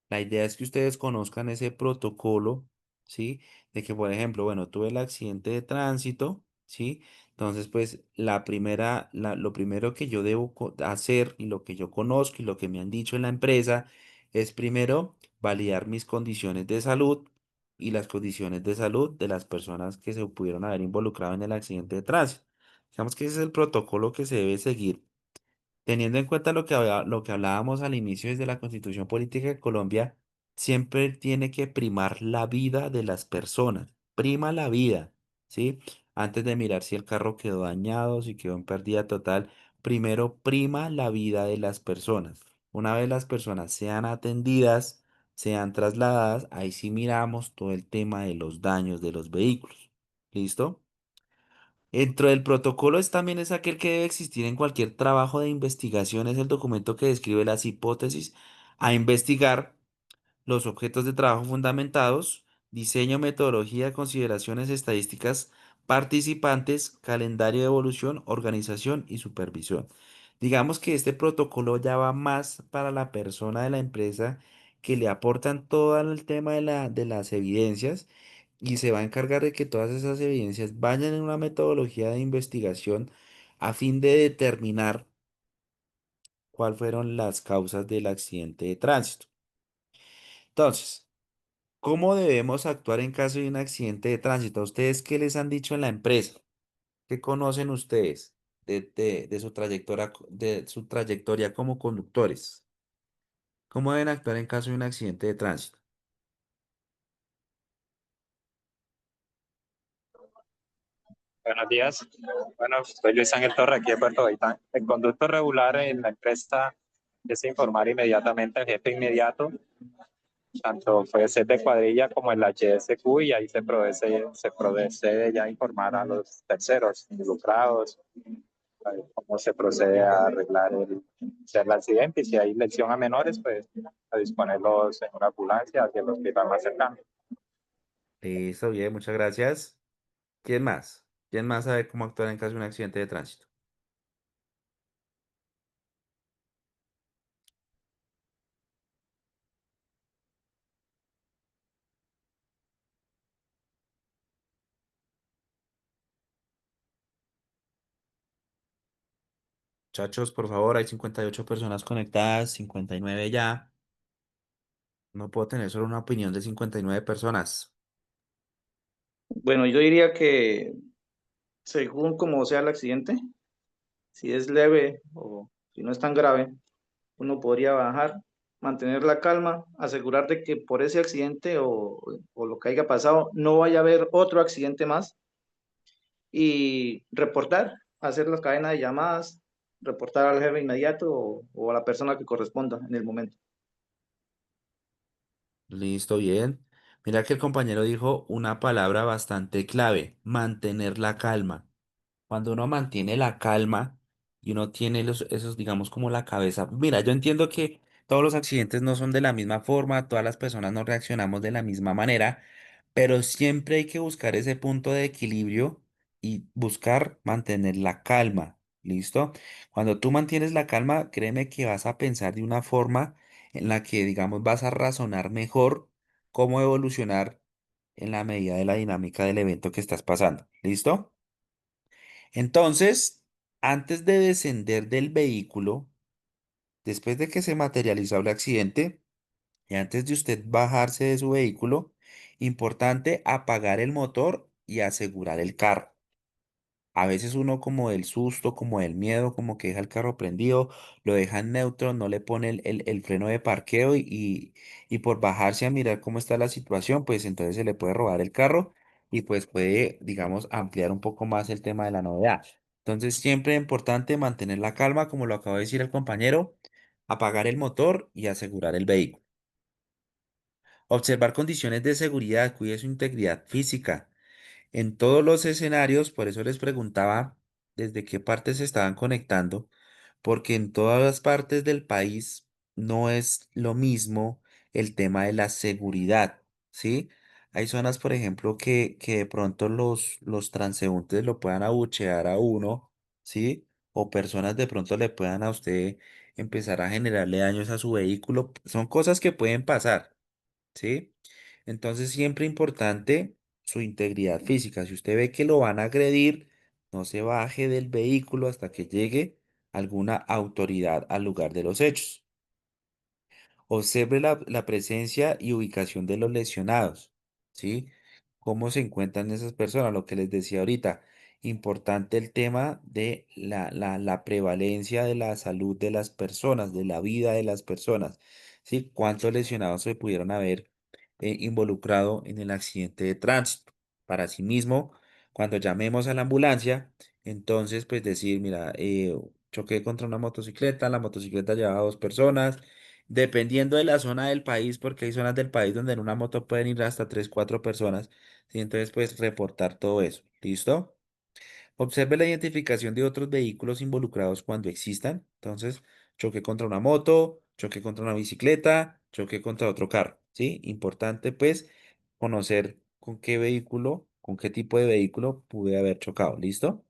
La idea es que ustedes conozcan ese protocolo, ¿sí? De que, por ejemplo, bueno, tuve el accidente de tránsito, ¿sí? Entonces, pues, lo primero que yo debo hacer y lo que yo conozco y lo que me han dicho en la empresa es primero validar mis condiciones de salud y las condiciones de salud de las personas que se pudieron haber involucrado en el accidente de tránsito. Digamos que ese es el protocolo que se debe seguir. Teniendo en cuenta lo que hablábamos al inicio desde la Constitución Política de Colombia, siempre tiene que primar la vida de las personas. Prima la vida, ¿sí? Antes de mirar si el carro quedó dañado, si quedó en pérdida total, primero prima la vida de las personas. Una vez las personas sean atendidas, sean trasladadas, ahí sí miramos todo el tema de los daños de los vehículos. ¿Listo? Dentro del protocolo también es aquel que debe existir en cualquier trabajo de investigación, es el documento que describe las hipótesis a investigar, los objetos de trabajo fundamentados, diseño, metodología, consideraciones estadísticas, participantes, calendario de evolución, organización y supervisión. Digamos que este protocolo ya va más para la persona de la empresa que le aportan todo el tema de las evidencias y se va a encargar de que todas esas evidencias vayan en una metodología de investigación a fin de determinar cuáles fueron las causas del accidente de tránsito. Entonces, ¿cómo debemos actuar en caso de un accidente de tránsito? ¿A ustedes qué les han dicho en la empresa? ¿Qué conocen ustedes de su trayectoria como conductores? ¿Cómo deben actuar en caso de un accidente de tránsito? Buenos días. Bueno, soy Luis Ángel Torre, aquí de Puerto Gaitán. El conducto regular en la empresa es informar inmediatamente al jefe inmediato, tanto puede ser de cuadrilla como el HSQ, y ahí se procede ya a informar a los terceros involucrados, cómo se procede a arreglar el accidente, y si hay lesión a menores, pues a disponerlos en una ambulancia hacia el hospital más cercano. Listo, bien, muchas gracias. ¿Quién más? ¿Quién más sabe cómo actuar en caso de un accidente de tránsito? Muchachos, por favor, hay 58 personas conectadas, 59 ya. No puedo tener solo una opinión de 59 personas. Bueno, yo diría que según como sea el accidente, si es leve o si no es tan grave, uno podría bajar, mantener la calma, asegurar de que por ese accidente o lo que haya pasado no vaya a haber otro accidente más y reportar, hacer la cadena de llamadas, reportar al jefe inmediato o a la persona que corresponda en el momento. Listo, bien. Mira que el compañero dijo una palabra bastante clave, mantener la calma. Cuando uno mantiene la calma y uno tiene esos, digamos, como la cabeza. Mira, yo entiendo que todos los accidentes no son de la misma forma, todas las personas no reaccionamos de la misma manera, pero siempre hay que buscar ese punto de equilibrio y buscar mantener la calma. ¿Listo? Cuando tú mantienes la calma, créeme que vas a pensar de una forma en la que, digamos, vas a razonar mejor cómo evolucionar en la medida de la dinámica del evento que estás pasando. ¿Listo? Entonces, antes de descender del vehículo, después de que se materializó el accidente y antes de usted bajarse de su vehículo, importante apagar el motor y asegurar el carro. A veces uno como del susto, como del miedo, como que deja el carro prendido, lo deja en neutro, no le pone el freno de parqueo y por bajarse a mirar cómo está la situación, pues entonces se le puede robar el carro y pues puede, digamos, ampliar un poco más el tema de la novedad. Entonces siempre es importante mantener la calma, como lo acaba de decir el compañero, apagar el motor y asegurar el vehículo. Observar condiciones de seguridad, cuide su integridad física. En todos los escenarios, por eso les preguntaba desde qué partes se estaban conectando, porque en todas las partes del país no es lo mismo el tema de la seguridad, ¿sí? Hay zonas, por ejemplo, que de pronto los transeúntes lo puedan abuchear a uno, ¿sí? O personas de pronto le puedan a usted empezar a generarle daños a su vehículo. Son cosas que pueden pasar, ¿sí? Entonces siempre importante su integridad física. Si usted ve que lo van a agredir, no se baje del vehículo hasta que llegue alguna autoridad al lugar de los hechos. Observe la presencia y ubicación de los lesionados, ¿sí? ¿Cómo se encuentran esas personas? Lo que les decía ahorita, importante el tema de la prevalencia de la salud de las personas, de la vida de las personas, ¿sí? ¿Cuántos lesionados se pudieron haber involucrado en el accidente de tránsito? Para sí mismo, cuando llamemos a la ambulancia, entonces, pues decir, mira, choqué contra una motocicleta, la motocicleta llevaba dos personas. Dependiendo de la zona del país, porque hay zonas del país donde en una moto pueden ir hasta 3 4 personas, ¿sí? Entonces, pues reportar todo eso. ¿Listo? Observe la identificación de otros vehículos involucrados cuando existan. Entonces, choque contra una moto, choque contra una bicicleta, choque contra otro carro. ¿Sí? Importante, pues, conocer con qué vehículo, con qué tipo de vehículo pude haber chocado. ¿Listo?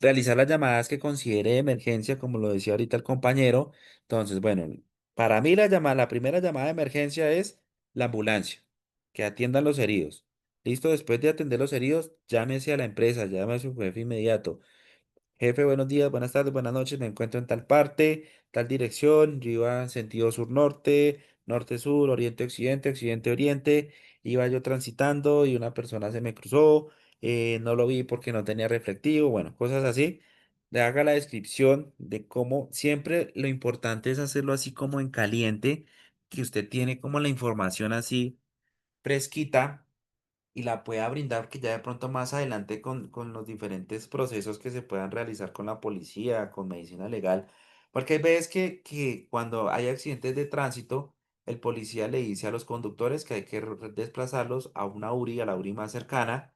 Realizar las llamadas que considere de emergencia, como lo decía ahorita el compañero. Entonces, bueno, para mí la primera llamada de emergencia es la ambulancia, que atiendan los heridos. Listo, después de atender los heridos, llámese a la empresa, llame a su jefe inmediato. Jefe, buenos días, buenas tardes, buenas noches. Me encuentro en tal parte, tal dirección. Yo iba en sentido sur-norte, norte-sur, oriente-occidente, occidente-oriente. Iba yo transitando y una persona se me cruzó. No lo vi porque no tenía reflectivo. Bueno, cosas así. Le haga la descripción de cómo siempre lo importante es hacerlo así como en caliente, que usted tiene como la información así fresquita y la pueda brindar que ya de pronto más adelante con los diferentes procesos que se puedan realizar con la policía, con medicina legal, porque hay veces que cuando hay accidentes de tránsito, el policía le dice a los conductores que hay que desplazarlos a una URI, a la URI más cercana.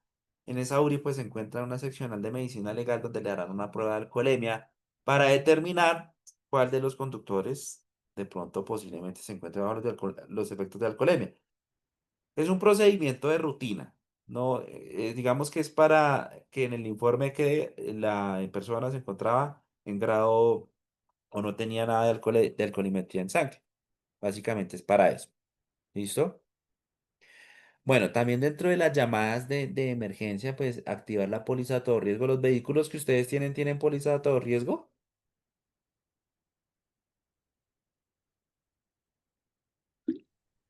En esa URI pues se encuentra una seccional de medicina legal donde le harán una prueba de alcoholemia para determinar cuál de los conductores de pronto posiblemente se encuentre bajo los efectos de alcoholemia. Es un procedimiento de rutina. No, digamos que es para que en el informe que la persona se encontraba en grado o no tenía nada de alcoholimetría en sangre. Básicamente es para eso. ¿Listo? Bueno, también dentro de las llamadas de emergencia, pues activar la póliza de todo riesgo. ¿Los vehículos que ustedes tienen póliza de todo riesgo?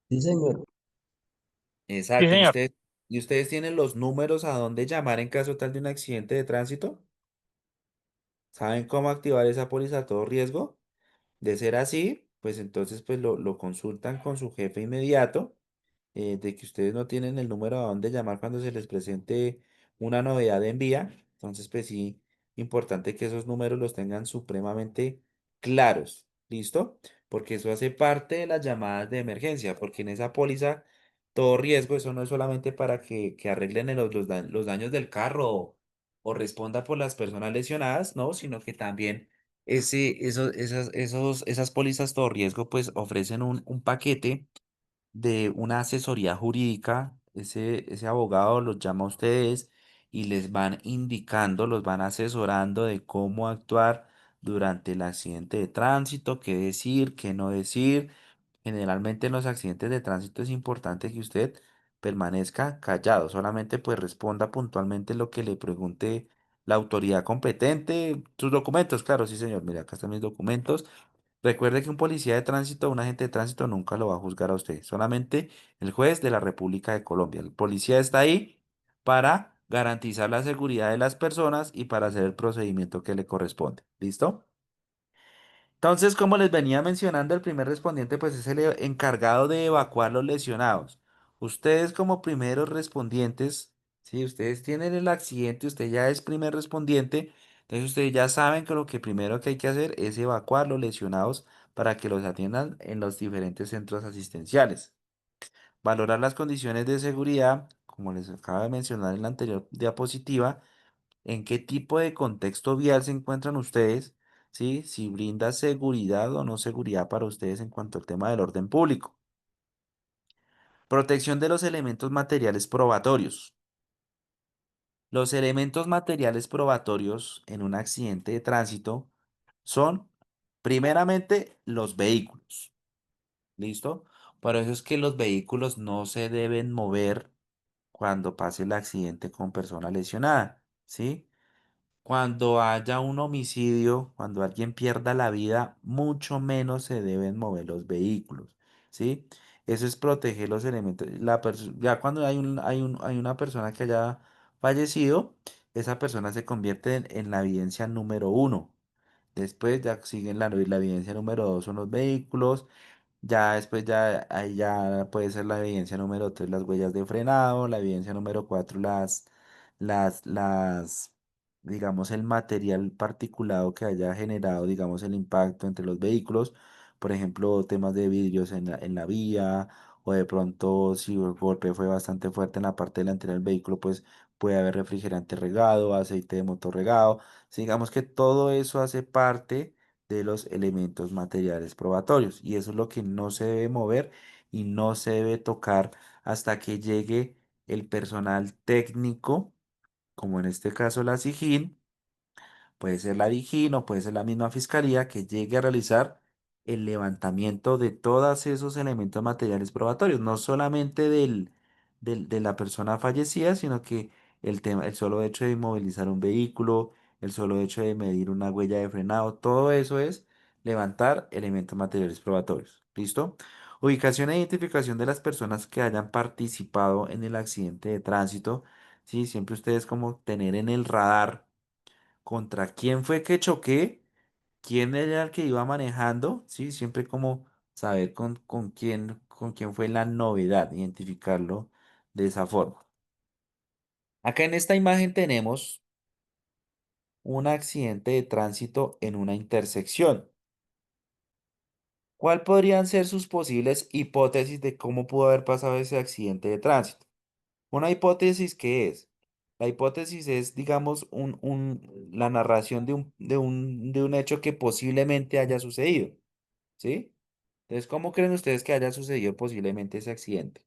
Sí, señor. Sí, Exacto. señor. Y ustedes tienen los números a dónde llamar en caso tal de un accidente de tránsito? ¿Saben cómo activar esa póliza a todo riesgo? De ser así, pues entonces pues lo consultan con su jefe inmediato, de que ustedes no tienen el número a dónde llamar cuando se les presente una novedad en vía. Entonces, pues sí, importante que esos números los tengan supremamente claros. ¿Listo? Porque eso hace parte de las llamadas de emergencia, porque en esa póliza, todo riesgo, eso no es solamente para que arreglen los daños del carro o responda por las personas lesionadas, no, sino que también esas pólizas todo riesgo pues ofrecen un paquete de una asesoría jurídica. Ese abogado los llama a ustedes y les van indicando, los van asesorando de cómo actuar durante el accidente de tránsito, qué decir, qué no decir. Generalmente en los accidentes de tránsito es importante que usted permanezca callado, solamente pues responda puntualmente lo que le pregunte la autoridad competente. Sus documentos, claro, sí señor, mira, acá están mis documentos. Recuerde que un policía de tránsito, un agente de tránsito nunca lo va a juzgar a usted, solamente el juez de la República de Colombia. El policía está ahí para garantizar la seguridad de las personas y para hacer el procedimiento que le corresponde. ¿Listo? Entonces, como les venía mencionando, el primer respondiente pues es el encargado de evacuar los lesionados. Ustedes como primeros respondientes, si ustedes tienen el accidente, usted ya es primer respondiente, entonces ustedes ya saben que lo que primero que hay que hacer es evacuar los lesionados para que los atiendan en los diferentes centros asistenciales. Valorar las condiciones de seguridad, como les acabo de mencionar en la anterior diapositiva, en qué tipo de contexto vial se encuentran ustedes, ¿sí? Si brinda seguridad o no seguridad para ustedes en cuanto al tema del orden público. Protección de los elementos materiales probatorios. Los elementos materiales probatorios en un accidente de tránsito son, primeramente, los vehículos. ¿Listo? Por eso es que los vehículos no se deben mover cuando pase el accidente con persona lesionada, ¿sí? Cuando haya un homicidio, cuando alguien pierda la vida, mucho menos se deben mover los vehículos, ¿sí? Eso es proteger los elementos. Ya cuando hay una persona que haya fallecido, esa persona se convierte en la evidencia número uno. Después ya siguen la evidencia número dos son los vehículos. Ya después ya ahí ya puede ser la evidencia número 3 las huellas de frenado, la evidencia número 4 las, digamos, el material particulado que haya generado, digamos, el impacto entre los vehículos, por ejemplo, temas de vidrios en la vía, o de pronto si el golpe fue bastante fuerte en la parte delantera del vehículo, pues puede haber refrigerante regado, aceite de motor regado, sí, digamos que todo eso hace parte de los elementos materiales probatorios. Y eso es lo que no se debe mover y no se debe tocar hasta que llegue el personal técnico, como en este caso la SIJIN, puede ser la DIJÍN o puede ser la misma fiscalía que llegue a realizar el levantamiento de todos esos elementos materiales probatorios, no solamente de la persona fallecida, sino que el solo hecho de inmovilizar un vehículo, el solo hecho de medir una huella de frenado, todo eso es levantar elementos materiales probatorios. ¿Listo? Ubicación e identificación de las personas que hayan participado en el accidente de tránsito. Sí, siempre ustedes como tener en el radar contra quién fue que choqué, quién era el que iba manejando, ¿sí? Siempre como saber con quién fue la novedad, identificarlo de esa forma. Acá en esta imagen tenemos un accidente de tránsito en una intersección. ¿Cuál podrían ser sus posibles hipótesis de cómo pudo haber pasado ese accidente de tránsito? Una hipótesis, ¿qué es? La hipótesis es, digamos, la narración de un hecho que posiblemente haya sucedido, ¿sí? Entonces, ¿cómo creen ustedes que haya sucedido posiblemente ese accidente?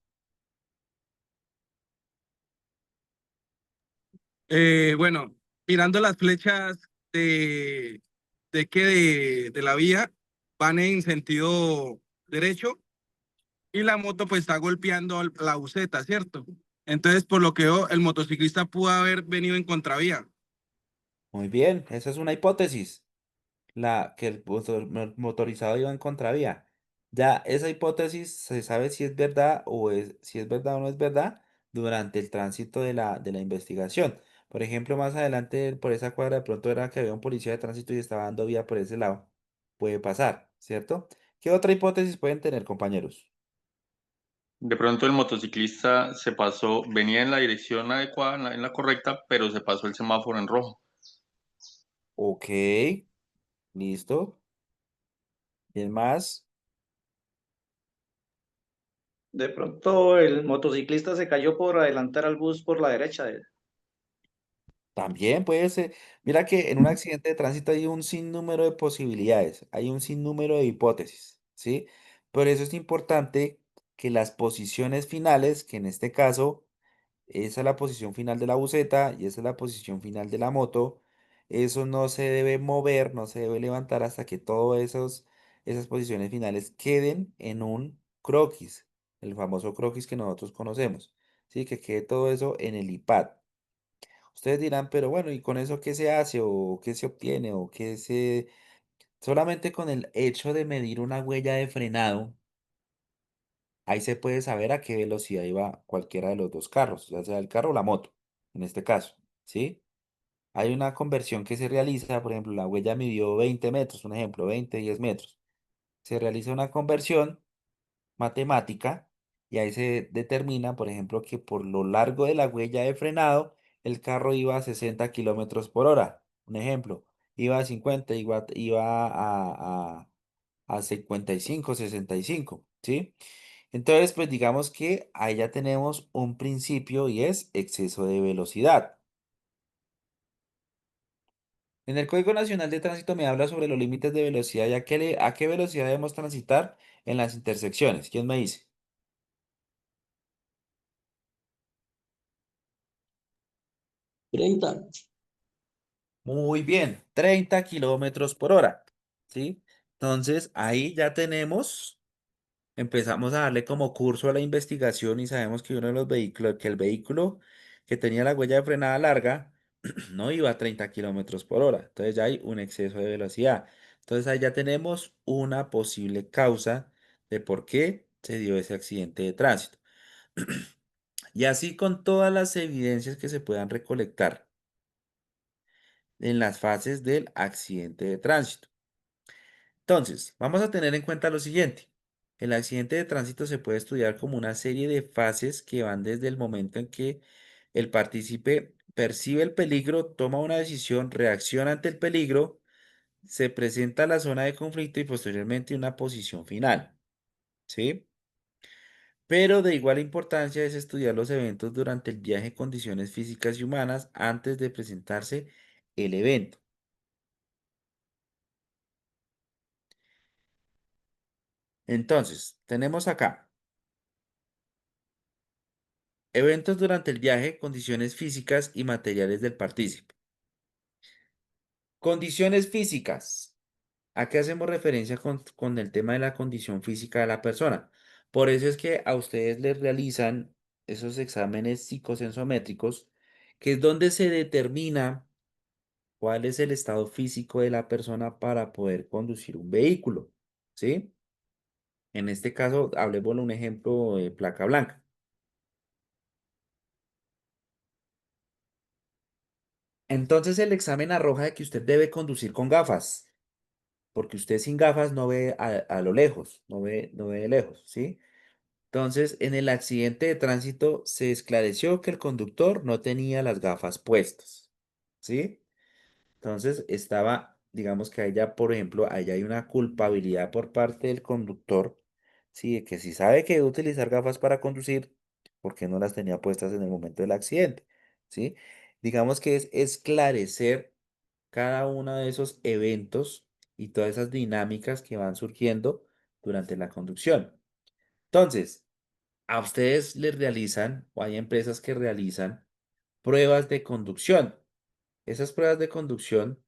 Bueno, mirando las flechas de la vía, van en sentido derecho y la moto pues está golpeando la buseta, ¿cierto? Entonces, por lo que veo, el motociclista pudo haber venido en contravía. Muy bien, esa es una hipótesis, que el motorizado iba en contravía. Ya esa hipótesis se sabe si es verdad si es verdad o no es verdad durante el tránsito de la investigación. Por ejemplo, más adelante por esa cuadra de pronto era que había un policía de tránsito y estaba dando vía por ese lado. Puede pasar, ¿cierto? ¿Qué otra hipótesis pueden tener, compañeros? De pronto el motociclista se pasó, venía en la dirección adecuada, en la correcta, pero se pasó el semáforo en rojo. Ok, listo. ¿Quién más? De pronto el motociclista se cayó por adelantar al bus por la derecha. También puede ser. Mira que en un accidente de tránsito hay un sinnúmero de posibilidades, hay un sinnúmero de hipótesis, ¿sí? Por eso es importante que las posiciones finales, que en este caso esa es la posición final de la buseta y esa es la posición final de la moto, eso no se debe mover, no se debe levantar hasta que todas esas posiciones finales queden en un croquis, el famoso croquis que nosotros conocemos, ¿sí? Que quede todo eso en el iPad. Ustedes dirán, pero bueno, ¿y con eso qué se hace o qué se obtiene o qué se... Solamente con el hecho de medir una huella de frenado, ahí se puede saber a qué velocidad iba cualquiera de los dos carros, ya sea el carro o la moto, en este caso, ¿sí? Hay una conversión que se realiza, por ejemplo, la huella midió 20 metros, un ejemplo, 20, 10 metros. Se realiza una conversión matemática y ahí se determina, por ejemplo, que por lo largo de la huella de frenado, el carro iba a 60 kilómetros por hora. Un ejemplo, iba a 50, iba a 55, 65, ¿sí? Entonces, pues digamos que ahí ya tenemos un principio y es exceso de velocidad. En el Código Nacional de Tránsito me habla sobre los límites de velocidad y a qué velocidad debemos transitar en las intersecciones. ¿Quién me dice? 30. Muy bien, 30 kilómetros por hora. ¿Sí? Entonces ahí ya tenemos, empezamos a darle como curso a la investigación y sabemos que uno de los vehículos, que el vehículo que tenía la huella de frenada larga no iba a 30 kilómetros por hora. Entonces ya hay un exceso de velocidad. Entonces ahí ya tenemos una posible causa de por qué se dio ese accidente de tránsito. Y así con todas las evidencias que se puedan recolectar en las fases del accidente de tránsito. Entonces, vamos a tener en cuenta lo siguiente. El accidente de tránsito se puede estudiar como una serie de fases que van desde el momento en que el partícipe percibe el peligro, toma una decisión, reacciona ante el peligro, se presenta la zona de conflicto y posteriormente una posición final. ¿Sí? Pero de igual importancia es estudiar los eventos durante el viaje en condiciones físicas y humanas antes de presentarse el evento. Entonces, tenemos acá eventos durante el viaje, condiciones físicas y materiales del partícipe. Condiciones físicas. ¿A qué hacemos referencia con el tema de la condición física de la persona? Por eso es que a ustedes les realizan esos exámenes psicosensométricos, que es donde se determina cuál es el estado físico de la persona para poder conducir un vehículo, ¿sí? En este caso, hablemos de un ejemplo de placa blanca. Entonces el examen arroja de que usted debe conducir con gafas, porque usted sin gafas no ve a lo lejos, no ve de lejos, ¿sí? Entonces, en el accidente de tránsito se esclareció que el conductor no tenía las gafas puestas, ¿sí? Entonces estaba, digamos que ahí ya, por ejemplo, ahí hay una culpabilidad por parte del conductor, sí, de que si sabe que debe utilizar gafas para conducir, ¿por qué no las tenía puestas en el momento del accidente? ¿Sí? Digamos que es esclarecer cada uno de esos eventos y todas esas dinámicas que van surgiendo durante la conducción. Entonces, a ustedes les realizan, o hay empresas que realizan pruebas de conducción. Esas pruebas de conducción,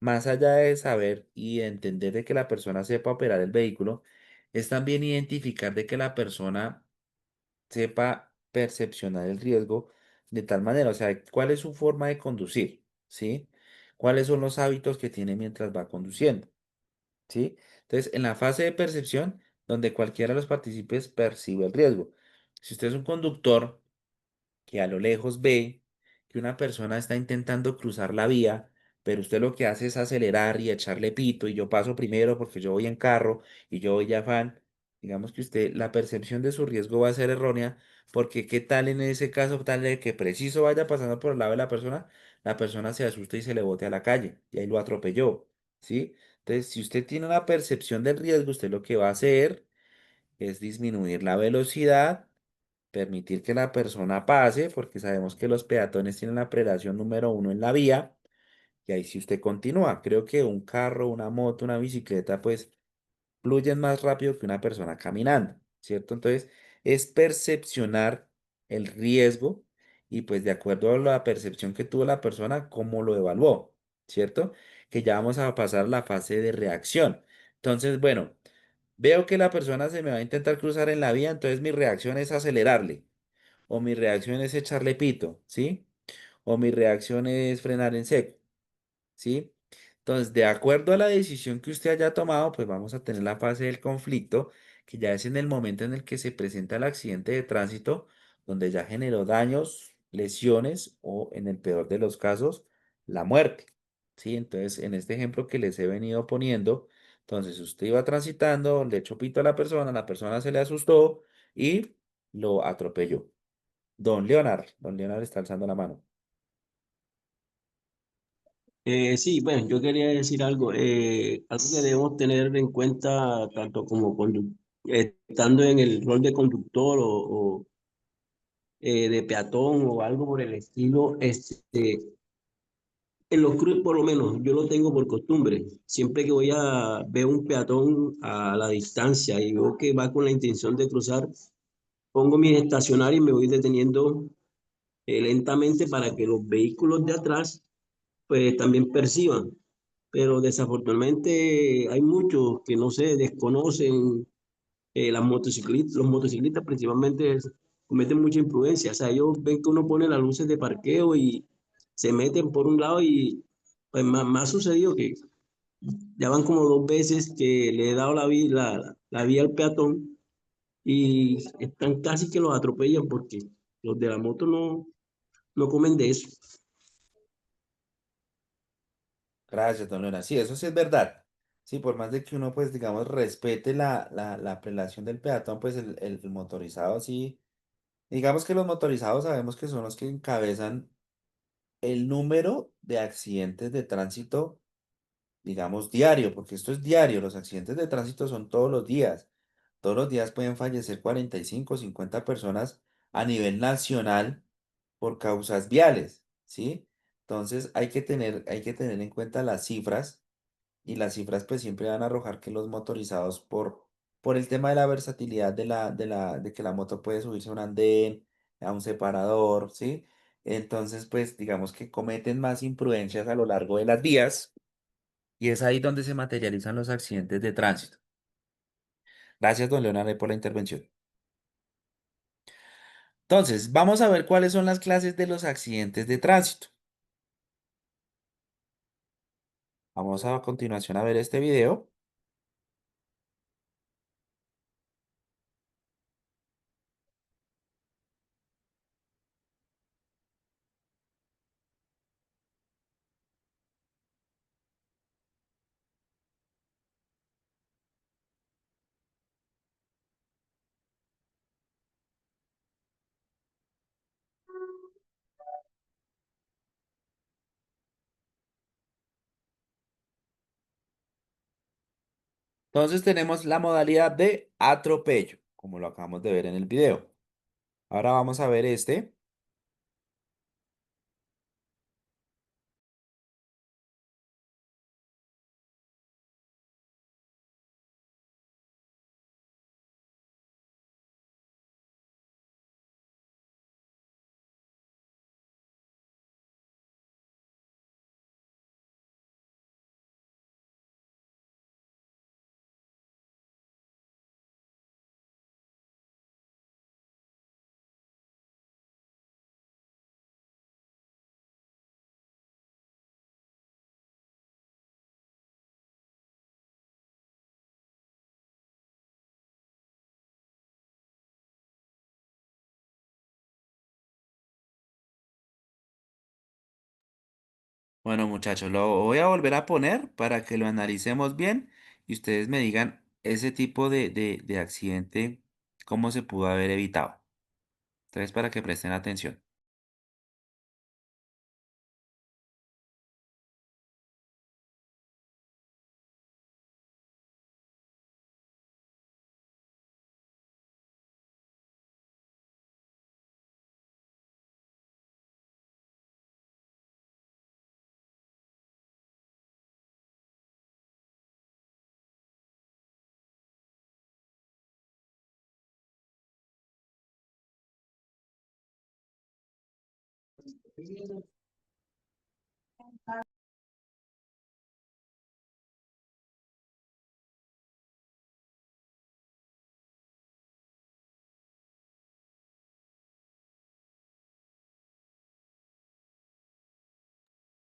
más allá de saber y entender de que la persona sepa operar el vehículo, es también identificar de que la persona sepa percepcionar el riesgo de tal manera, o sea, cuál es su forma de conducir, ¿sí? ¿Cuáles son los hábitos que tiene mientras va conduciendo? ¿Sí? Entonces, en la fase de percepción, donde cualquiera de los partícipes percibe el riesgo. Si usted es un conductor que a lo lejos ve que una persona está intentando cruzar la vía, pero usted lo que hace es acelerar y echarle pito y yo paso primero porque yo voy en carro y yo voy de afán, digamos que usted, la percepción de su riesgo va a ser errónea porque qué tal en ese caso tal de que preciso vaya pasando por el lado de la persona se asusta y se le bote a la calle y ahí lo atropelló, ¿sí? Entonces, si usted tiene una percepción del riesgo, usted lo que va a hacer es disminuir la velocidad, permitir que la persona pase, porque sabemos que los peatones tienen la prelación número uno en la vía, y ahí si usted continúa, creo que un carro, una moto, una bicicleta, pues fluyen más rápido que una persona caminando, ¿cierto? Entonces, es percepcionar el riesgo y pues de acuerdo a la percepción que tuvo la persona, cómo lo evaluó, ¿cierto? Que ya vamos a pasar la fase de reacción. Entonces, bueno, veo que la persona se me va a intentar cruzar en la vía, entonces mi reacción es acelerarle, o mi reacción es echarle pito, ¿sí? O mi reacción es frenar en seco. ¿Sí? Entonces, de acuerdo a la decisión que usted haya tomado, pues vamos a tener la fase del conflicto, que ya es en el momento en el que se presenta el accidente de tránsito, donde ya generó daños, lesiones o, en el peor de los casos, la muerte. ¿Sí? Entonces, en este ejemplo que les he venido poniendo, entonces usted iba transitando, le echó pito a la persona se le asustó y lo atropelló. Don Leonard está alzando la mano. Sí, bueno, yo quería decir algo, algo que debemos tener en cuenta tanto como estando en el rol de conductor o de peatón o algo por el estilo, en los cruces, por lo menos, yo lo tengo por costumbre. Siempre que voy a ver un peatón a la distancia y veo que va con la intención de cruzar, pongo mi estacionario y me voy deteniendo lentamente para que los vehículos de atrás pues también perciban. Pero desafortunadamente hay muchos que no se desconocen, los motociclistas principalmente cometen mucha imprudencia. O sea, ellos ven que uno pone las luces de parqueo y se meten por un lado y pues me ha sucedido que ya van como 2 veces que le he dado la vía al peatón y están casi que los atropellan porque los de la moto no comen de eso. Gracias, don Leonardo. Sí, eso sí es verdad. Sí, por más de que uno, pues, digamos, respete la prelación del peatón, pues el motorizado sí. Digamos que los motorizados sabemos que son los que encabezan el número de accidentes de tránsito, digamos, diario, porque esto es diario. Los accidentes de tránsito son todos los días. Todos los días pueden fallecer 45 o 50 personas a nivel nacional por causas viales, ¿sí? Entonces hay que tener en cuenta las cifras y las cifras pues siempre van a arrojar que los motorizados por el tema de la versatilidad de que la moto puede subirse a un andén, a un separador, ¿sí? Entonces pues digamos que cometen más imprudencias a lo largo de las vías y es ahí donde se materializan los accidentes de tránsito. Gracias, don Leonardo, por la intervención. Entonces, vamos a ver cuáles son las clases de los accidentes de tránsito. Vamos a continuación a ver este video. Entonces tenemos la modalidad de atropello, como lo acabamos de ver en el video. Ahora vamos a ver este. Bueno, muchachos, lo voy a volver a poner para que lo analicemos bien y ustedes me digan ese tipo de accidente, cómo se pudo haber evitado. Entonces, para que presten atención.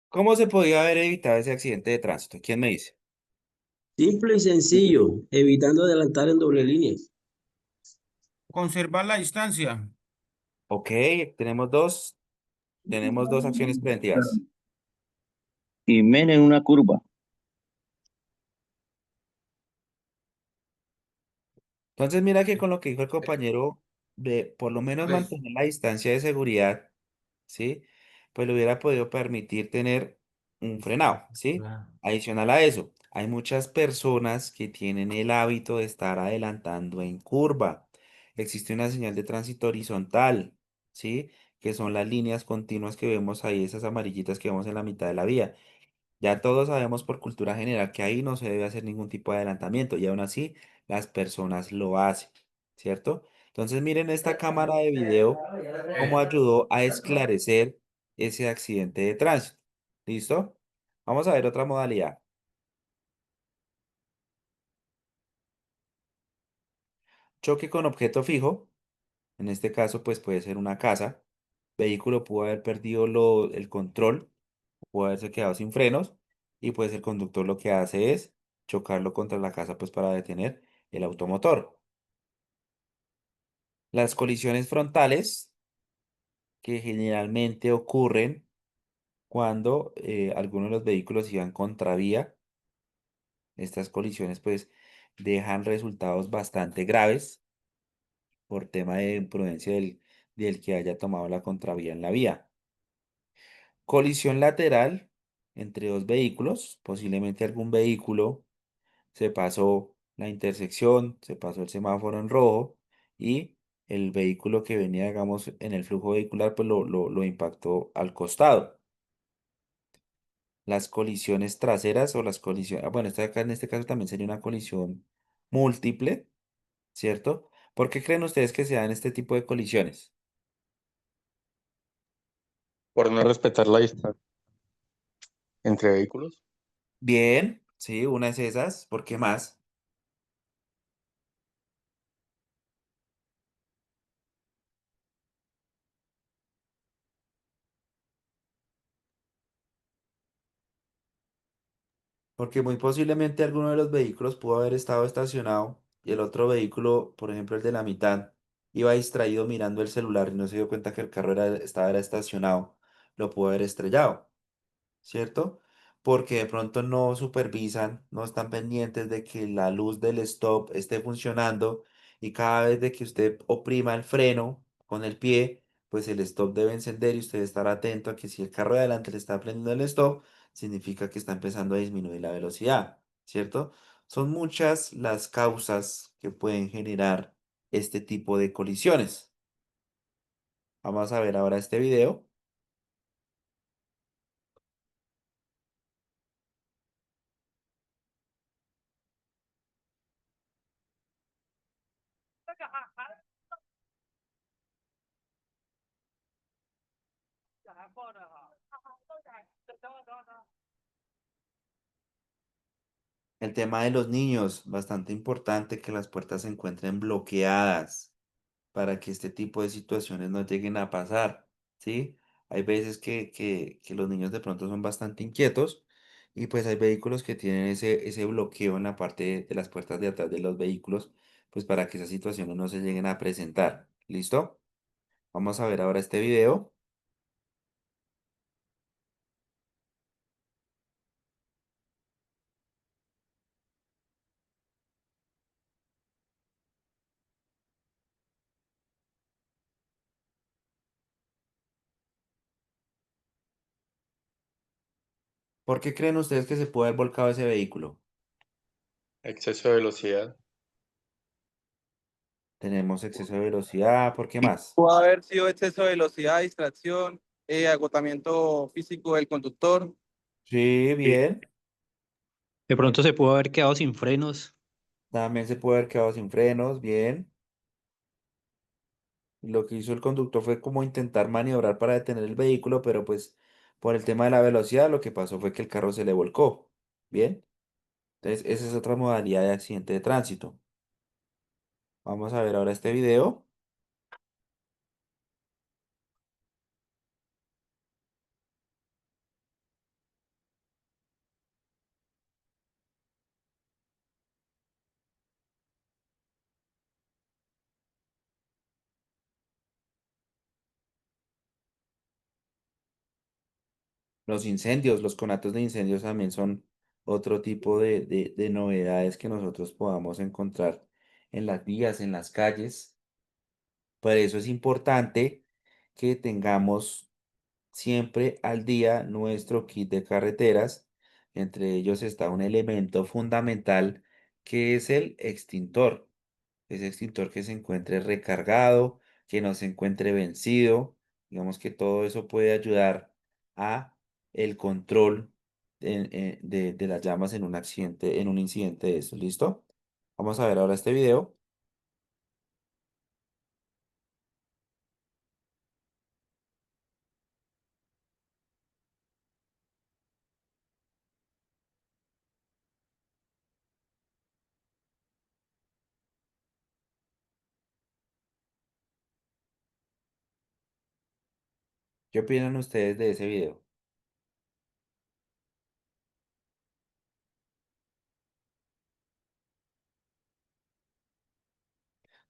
¿Cómo se podía haber evitado ese accidente de tránsito? ¿Quién me dice? Simple y sencillo, evitando adelantar en doble línea. Conservar la distancia. Ok, tenemos dos acciones preventivas. Y men en una curva. Entonces, mira que con lo que dijo el compañero de por lo menos mantener la distancia de seguridad, ¿sí? Pues le hubiera podido permitir tener un frenado, ¿sí? Adicional a eso, hay muchas personas que tienen el hábito de estar adelantando en curva. Existe una señal de tránsito horizontal, ¿sí? que son las líneas continuas que vemos ahí, esas amarillitas que vemos en la mitad de la vía. Ya todos sabemos por cultura general que ahí no se debe hacer ningún tipo de adelantamiento y aún así las personas lo hacen, ¿cierto? Entonces miren esta cámara de video cómo ayudó a esclarecer ese accidente de tránsito. ¿Listo? Vamos a ver otra modalidad. Choque con objeto fijo. En este caso, pues puede ser una casa. Vehículo pudo haber perdido el control, pudo haberse quedado sin frenos y pues el conductor lo que hace es chocarlo contra la casa pues para detener el automotor. Las colisiones frontales que generalmente ocurren cuando algunos de los vehículos iban contravía. Estas colisiones pues dejan resultados bastante graves por tema de imprudencia del que haya tomado la contravía en la vía. Colisión lateral entre dos vehículos, posiblemente algún vehículo se pasó la intersección, se pasó el semáforo en rojo y el vehículo que venía, digamos, en el flujo vehicular, pues lo impactó al costado. Las colisiones traseras o las colisiones, bueno, acá en este caso también sería una colisión múltiple, ¿cierto? ¿Por qué creen ustedes que se dan este tipo de colisiones? Por no respetar la distancia entre vehículos. Bien, sí, una es esas, ¿por qué más? Porque muy posiblemente alguno de los vehículos pudo haber estado estacionado y el otro vehículo, por ejemplo el de la mitad, iba distraído mirando el celular y no se dio cuenta que el carro era estacionado, lo pudo haber estrellado. ¿Cierto? Porque de pronto no supervisan, no están pendientes de que la luz del stop esté funcionando y cada vez de que usted oprima el freno con el pie, pues el stop debe encender y usted estar atento a que si el carro de adelante le está prendiendo el stop, significa que está empezando a disminuir la velocidad, ¿cierto? Son muchas las causas que pueden generar este tipo de colisiones. Vamos a ver ahora este video. El tema de los niños, bastante importante que las puertas se encuentren bloqueadas para que este tipo de situaciones no lleguen a pasar, ¿sí? Hay veces que los niños de pronto son bastante inquietos y pues hay vehículos que tienen ese bloqueo en la parte de las puertas de atrás de los vehículos, pues para que esas situaciones no se lleguen a presentar. ¿Listo? Vamos a ver ahora este video. ¿Por qué creen ustedes que se puede haber volcado ese vehículo? Exceso de velocidad. Tenemos exceso de velocidad, ¿por qué más? Pudo haber sido exceso de velocidad, distracción, agotamiento físico del conductor. Sí, Sí. bien. De pronto se pudo haber quedado sin frenos. También se puede haber quedado sin frenos, bien. Lo que hizo el conductor fue como intentar maniobrar para detener el vehículo, pero pues por el tema de la velocidad lo que pasó fue que el carro se le volcó. Bien. Entonces, esa es otra modalidad de accidente de tránsito. Vamos a ver ahora este video. Los incendios, los conatos de incendios también son otro tipo de novedades que nosotros podamos encontrar en las vías, en las calles. Por eso es importante que tengamos siempre al día nuestro kit de carreteras. Entre ellos está un elemento fundamental que es el extintor. Ese extintor que se encuentre recargado, que no se encuentre vencido. Digamos que todo eso puede ayudar a el control de las llamas en un accidente, en un incidente de eso. ¿Listo? Vamos a ver ahora este video. ¿Qué opinan ustedes de ese video?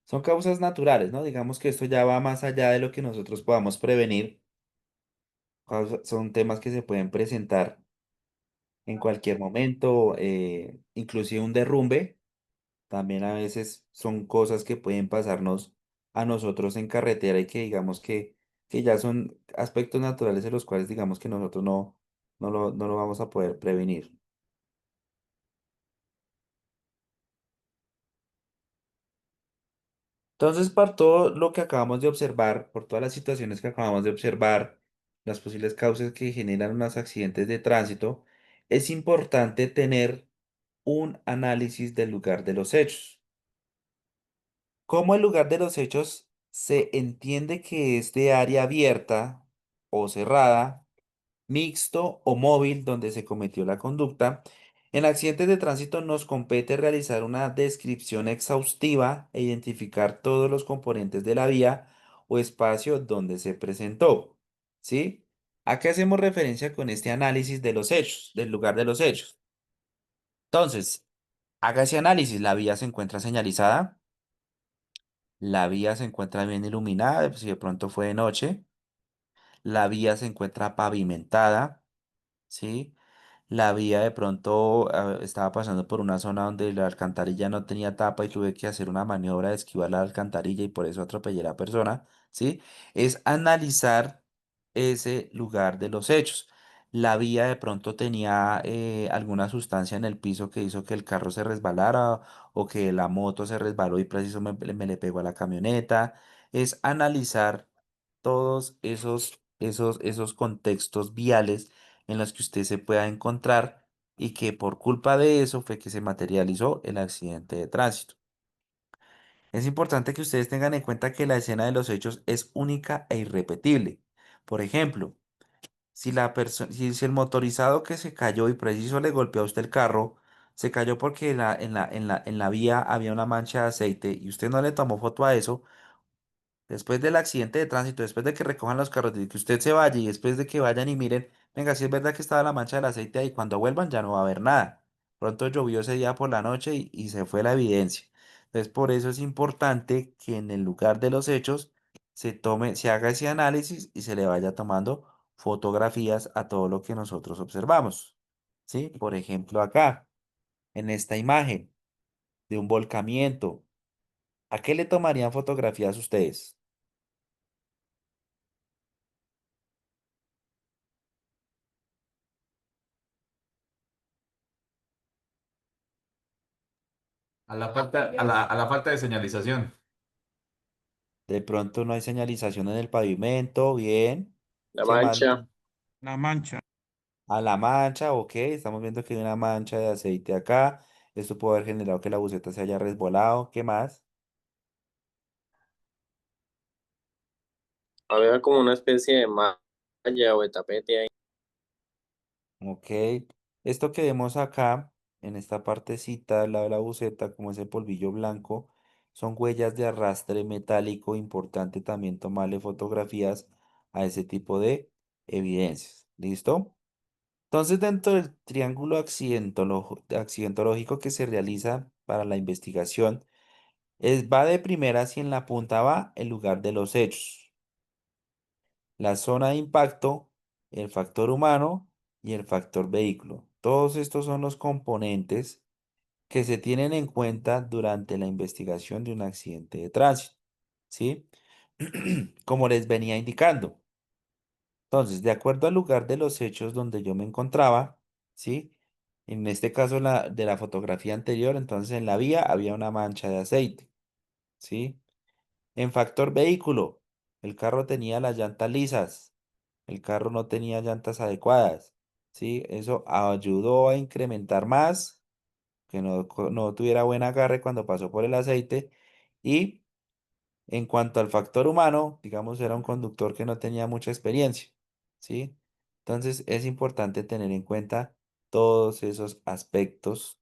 Son causas naturales, ¿no? Digamos que esto ya va más allá de lo que nosotros podamos prevenir. Son temas que se pueden presentar en cualquier momento, inclusive un derrumbe. También a veces son cosas que pueden pasarnos a nosotros en carretera y que digamos que ya son aspectos naturales de los cuales digamos que nosotros no lo vamos a poder prevenir. Entonces, por todo lo que acabamos de observar, por todas las situaciones que acabamos de observar, las posibles causas que generan unos accidentes de tránsito, es importante tener un análisis del lugar de los hechos. ¿Cómo el lugar de los hechos se entiende que es de área abierta o cerrada, mixto o móvil donde se cometió la conducta? En accidentes de tránsito nos compete realizar una descripción exhaustiva e identificar todos los componentes de la vía o espacio donde se presentó. ¿Sí? ¿A qué hacemos referencia con este análisis de los hechos, del lugar de los hechos? Entonces, haga ese análisis. La vía se encuentra señalizada. La vía se encuentra bien iluminada, si de pronto fue de noche. La vía se encuentra pavimentada, ¿sí? La vía de pronto estaba pasando por una zona donde la alcantarilla no tenía tapa y tuve que hacer una maniobra de esquivar la alcantarilla y por eso atropellé a la persona, ¿sí? Es analizar ese lugar de los hechos. La vía de pronto tenía alguna sustancia en el piso que hizo que el carro se resbalara o que la moto se resbaló y preciso me le pegó a la camioneta. Es analizar todos esos contextos viales en los que usted se pueda encontrar y que por culpa de eso fue que se materializó el accidente de tránsito. Es importante que ustedes tengan en cuenta que la escena de los hechos es única e irrepetible. Por ejemplo, si el motorizado que se cayó y preciso le golpeó a usted el carro, se cayó porque en la vía había una mancha de aceite y usted no le tomó foto a eso. Después del accidente de tránsito, después de que recojan los carros, de que usted se vaya y después de que vayan y miren, venga, si es verdad que estaba la mancha del aceite ahí, cuando vuelvan ya no va a haber nada. Pronto llovió ese día por la noche y se fue la evidencia. Entonces, por eso es importante que en el lugar de los hechos se haga ese análisis y se le vaya tomando fotografías a todo lo que nosotros observamos. ¿Sí? Por ejemplo, acá, en esta imagen de un volcamiento, ¿a qué le tomarían fotografías ustedes? A la falta de señalización. De pronto no hay señalización en el pavimento, bien. La ¿Qué más? mancha. La mancha. A la mancha, ok. Estamos viendo que hay una mancha de aceite acá. Esto puede haber generado que la buceta se haya resbalado. ¿Qué más? Había como una especie de malla o de tapete ahí. Ok. Esto que vemos acá, en esta partecita al lado de la buceta, como ese polvillo blanco, son huellas de arrastre metálico. Importante también tomarle fotografías a ese tipo de evidencias. ¿Listo? Entonces, dentro del triángulo accidentológico que se realiza para la investigación, va de primera si en la punta va el lugar de los hechos, la zona de impacto, el factor humano y el factor vehículo. Todos estos son los componentes que se tienen en cuenta durante la investigación de un accidente de tránsito, ¿sí? Como les venía indicando. Entonces, de acuerdo al lugar de los hechos donde yo me encontraba, ¿sí? En este caso de la fotografía anterior, entonces en la vía había una mancha de aceite, ¿sí? En factor vehículo, El carro tenía las llantas lisas, el carro no tenía llantas adecuadas, ¿sí? Eso ayudó a incrementar más, que no tuviera buen agarre cuando pasó por el aceite. Y en cuanto al factor humano, digamos, era un conductor que no tenía mucha experiencia, ¿sí? Entonces es importante tener en cuenta todos esos aspectos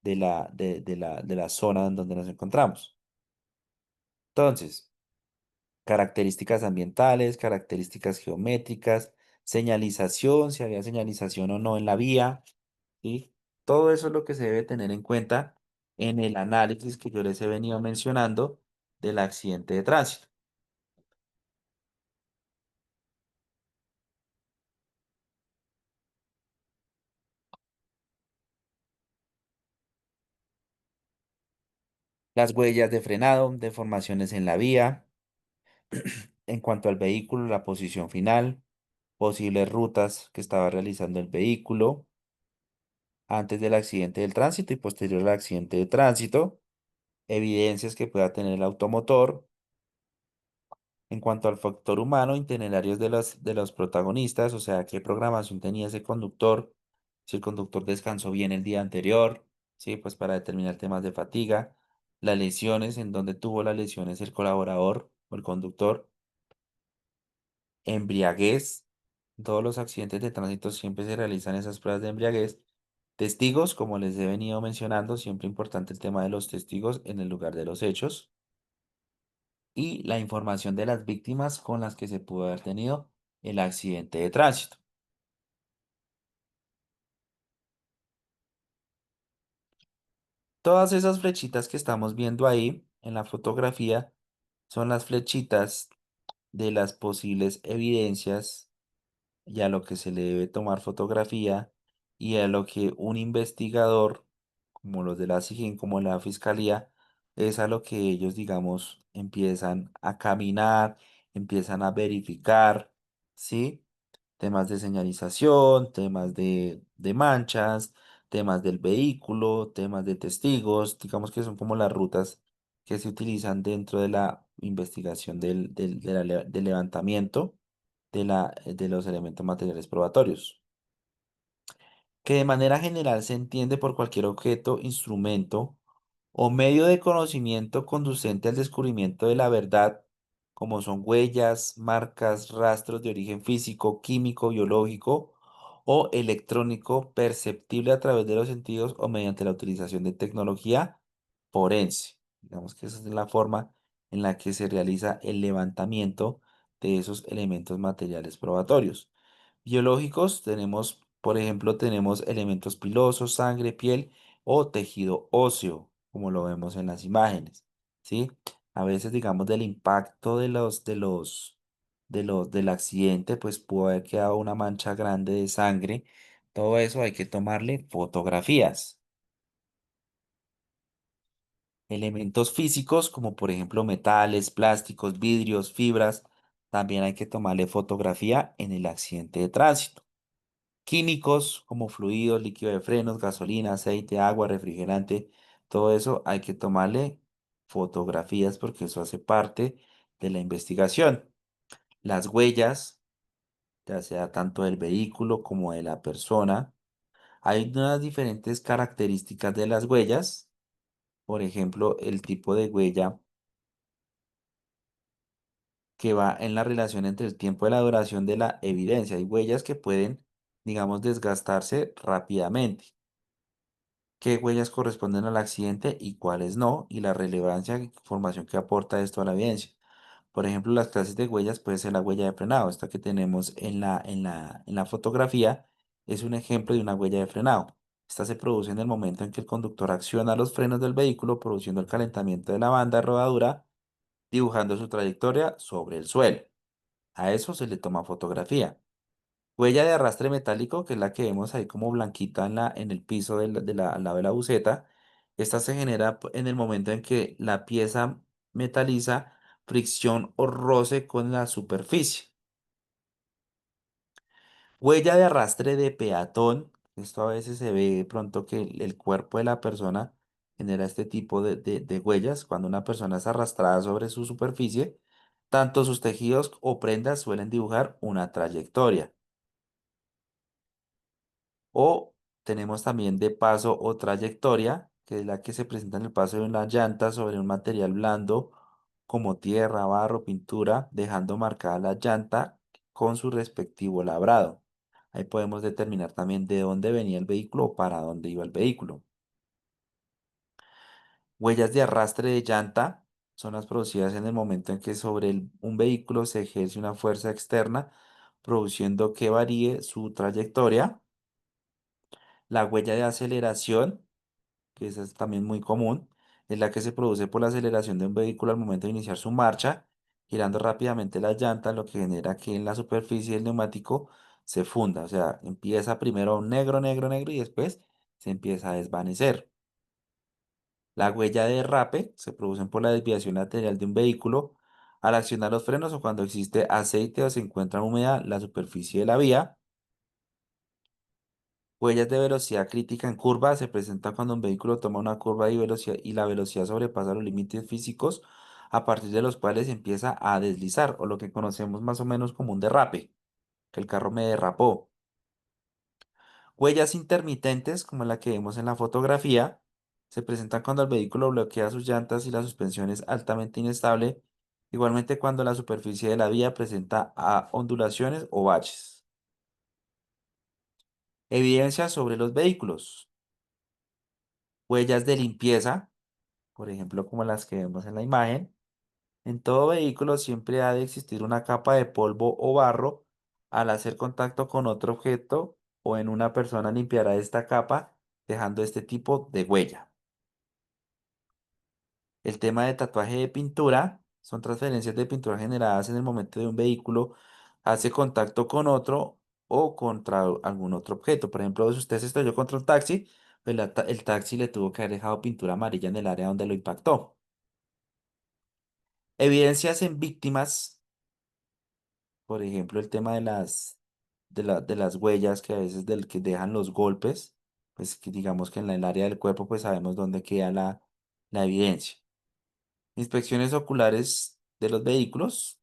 de la zona en donde nos encontramos. Entonces, características ambientales, características geométricas, señalización, si había señalización o no en la vía, ¿sí? Todo eso es lo que se debe tener en cuenta en el análisis que yo les he venido mencionando del accidente de tránsito. Las huellas de frenado, deformaciones en la vía, en cuanto al vehículo, la posición final, posibles rutas que estaba realizando el vehículo antes del accidente del tránsito y posterior al accidente de tránsito, evidencias que pueda tener el automotor. En cuanto al factor humano, itinerarios de los protagonistas, o sea, qué programación tenía ese conductor, si el conductor descansó bien el día anterior, sí, pues para determinar temas de fatiga, las lesiones, en donde tuvo las lesiones el colaborador o el conductor, embriaguez. En todos los accidentes de tránsito siempre se realizan esas pruebas de embriaguez. Testigos, como les he venido mencionando, siempre importante el tema de los testigos en el lugar de los hechos y la información de las víctimas con las que se pudo haber tenido el accidente de tránsito. Todas esas flechitas que estamos viendo ahí en la fotografía son las flechitas de las posibles evidencias y a lo que se le debe tomar fotografía y a lo que un investigador, como los de la SIGIN, como la Fiscalía, es a lo que ellos, digamos, empiezan a caminar, empiezan a verificar, ¿sí? Temas de señalización, temas de manchas, temas del vehículo, temas de testigos, digamos que son como las rutas que se utilizan dentro de la investigación del levantamiento de los elementos materiales probatorios, que de manera general se entiende por cualquier objeto, instrumento o medio de conocimiento conducente al descubrimiento de la verdad, como son huellas, marcas, rastros de origen físico, químico, biológico o electrónico perceptible a través de los sentidos o mediante la utilización de tecnología forense. Digamos que esa es la forma en la que se realiza el levantamiento de esos elementos materiales probatorios. Biológicos tenemos, por ejemplo, tenemos elementos pilosos, sangre, piel o tejido óseo, como lo vemos en las imágenes, ¿sí? A veces, digamos, del impacto del accidente, pues pudo haber quedado una mancha grande de sangre. Todo eso hay que tomarle fotografías. Elementos físicos, como por ejemplo metales, plásticos, vidrios, fibras, también hay que tomarle fotografía en el accidente de tránsito. Químicos como fluidos, líquido de frenos, gasolina, aceite, agua, refrigerante, todo eso hay que tomarle fotografías porque eso hace parte de la investigación. Las huellas, ya sea tanto del vehículo como de la persona. Hay unas diferentes características de las huellas. Por ejemplo, el tipo de huella que va en la relación entre el tiempo y la duración de la evidencia. Hay huellas que pueden, digamos, desgastarse rápidamente. ¿Qué huellas corresponden al accidente y cuáles no? Y la relevancia y información que aporta esto a la evidencia. Por ejemplo, las clases de huellas puede ser la huella de frenado. Esta que tenemos en la fotografía es un ejemplo de una huella de frenado. Esta se produce en el momento en que el conductor acciona los frenos del vehículo, produciendo el calentamiento de la banda de rodadura, dibujando su trayectoria sobre el suelo. A eso se le toma fotografía. Huella de arrastre metálico, que es la que vemos ahí como blanquita en el piso al lado de la buceta. Esta se genera en el momento en que la pieza metaliza fricción o roce con la superficie. Huella de arrastre de peatón. Esto a veces se ve de pronto que el cuerpo de la persona genera este tipo de huellas cuando una persona es arrastrada sobre su superficie. Tanto sus tejidos o prendas suelen dibujar una trayectoria. O tenemos también de paso o trayectoria, que es la que se presenta en el paso de una llanta sobre un material blando como tierra, barro, pintura, dejando marcada la llanta con su respectivo labrado. Ahí podemos determinar también de dónde venía el vehículo o para dónde iba el vehículo. Huellas de arrastre de llanta son las producidas en el momento en que sobre un vehículo se ejerce una fuerza externa, produciendo que varíe su trayectoria. La huella de aceleración, que esa es también muy común, es la que se produce por la aceleración de un vehículo al momento de iniciar su marcha, girando rápidamente la llanta, lo que genera que en la superficie del neumático se funda. O sea, empieza primero negro, negro, negro y después se empieza a desvanecer. La huella de derrape se produce por la desviación lateral de un vehículo al accionar los frenos o cuando existe aceite o se encuentra húmeda la superficie de la vía. Huellas de velocidad crítica en curva se presentan cuando un vehículo toma una curva y la velocidad sobrepasa los límites físicos a partir de los cuales empieza a deslizar, o lo que conocemos más o menos como un derrape, que el carro me derrapó. Huellas intermitentes, como la que vemos en la fotografía, se presentan cuando el vehículo bloquea sus llantas y la suspensión es altamente inestable, igualmente cuando la superficie de la vía presenta ondulaciones o baches. Evidencia sobre los vehículos. Huellas de limpieza, por ejemplo, como las que vemos en la imagen. En todo vehículo siempre ha de existir una capa de polvo o barro al hacer contacto con otro objeto o en una persona limpiará esta capa dejando este tipo de huella. El tema de tatuaje de pintura son transferencias de pintura generadas en el momento de un vehículo hace contacto con otro o contra algún otro objeto. Por ejemplo, si usted se estrelló contra un taxi, pues el taxi le tuvo que haber dejado pintura amarilla en el área donde lo impactó. Evidencias en víctimas, por ejemplo, el tema de las huellas que a veces que dejan los golpes, pues que digamos que en el área del cuerpo pues sabemos dónde queda la evidencia. Inspecciones oculares de los vehículos.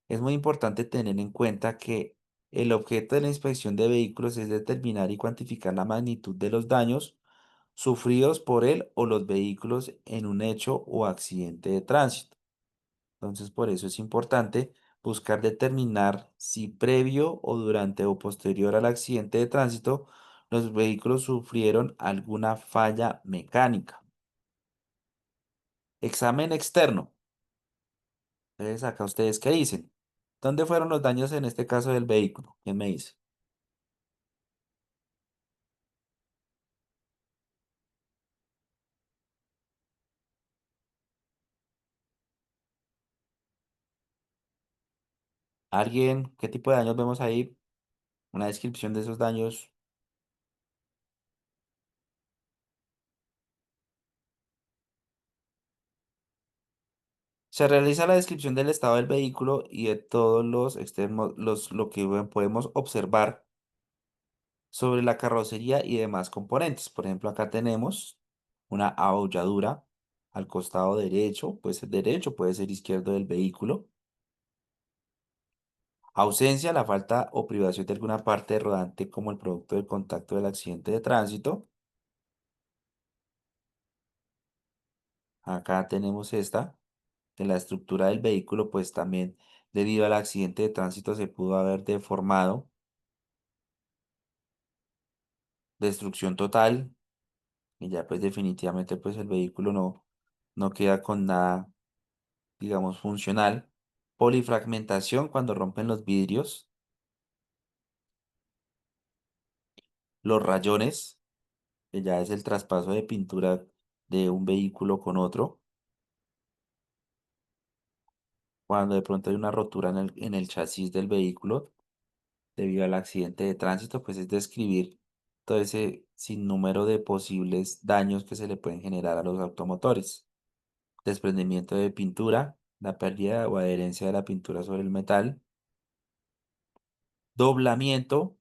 Es muy importante tener en cuenta que el objeto de la inspección de vehículos es determinar y cuantificar la magnitud de los daños sufridos por él o los vehículos en un hecho o accidente de tránsito. Entonces, por eso es importante buscar determinar si previo o durante o posterior al accidente de tránsito los vehículos sufrieron alguna falla mecánica. Examen externo. Entonces, acá ustedes qué dicen. ¿Dónde fueron los daños en este caso del vehículo? ¿Quién me dice? ¿Alguien? ¿Qué tipo de daños vemos ahí? Una descripción de esos daños. Se realiza la descripción del estado del vehículo y de todos los extremos, lo que podemos observar sobre la carrocería y demás componentes. Por ejemplo, acá tenemos una abolladura al costado derecho, puede ser derecho, puede ser izquierdo del vehículo. Ausencia, la falta o privación de alguna parte rodante como el producto del contacto del accidente de tránsito. Acá tenemos esta, de la estructura del vehículo, pues también debido al accidente de tránsito se pudo haber deformado. Destrucción total, y ya pues definitivamente pues el vehículo no queda con nada, digamos, funcional. Polifragmentación cuando rompen los vidrios. Los rayones, que ya es el traspaso de pintura de un vehículo con otro. Cuando de pronto hay una rotura en el chasis del vehículo debido al accidente de tránsito, pues es describir todo ese sinnúmero de posibles daños que se le pueden generar a los automotores. Desprendimiento de pintura, la pérdida o adherencia de la pintura sobre el metal. Doblamiento,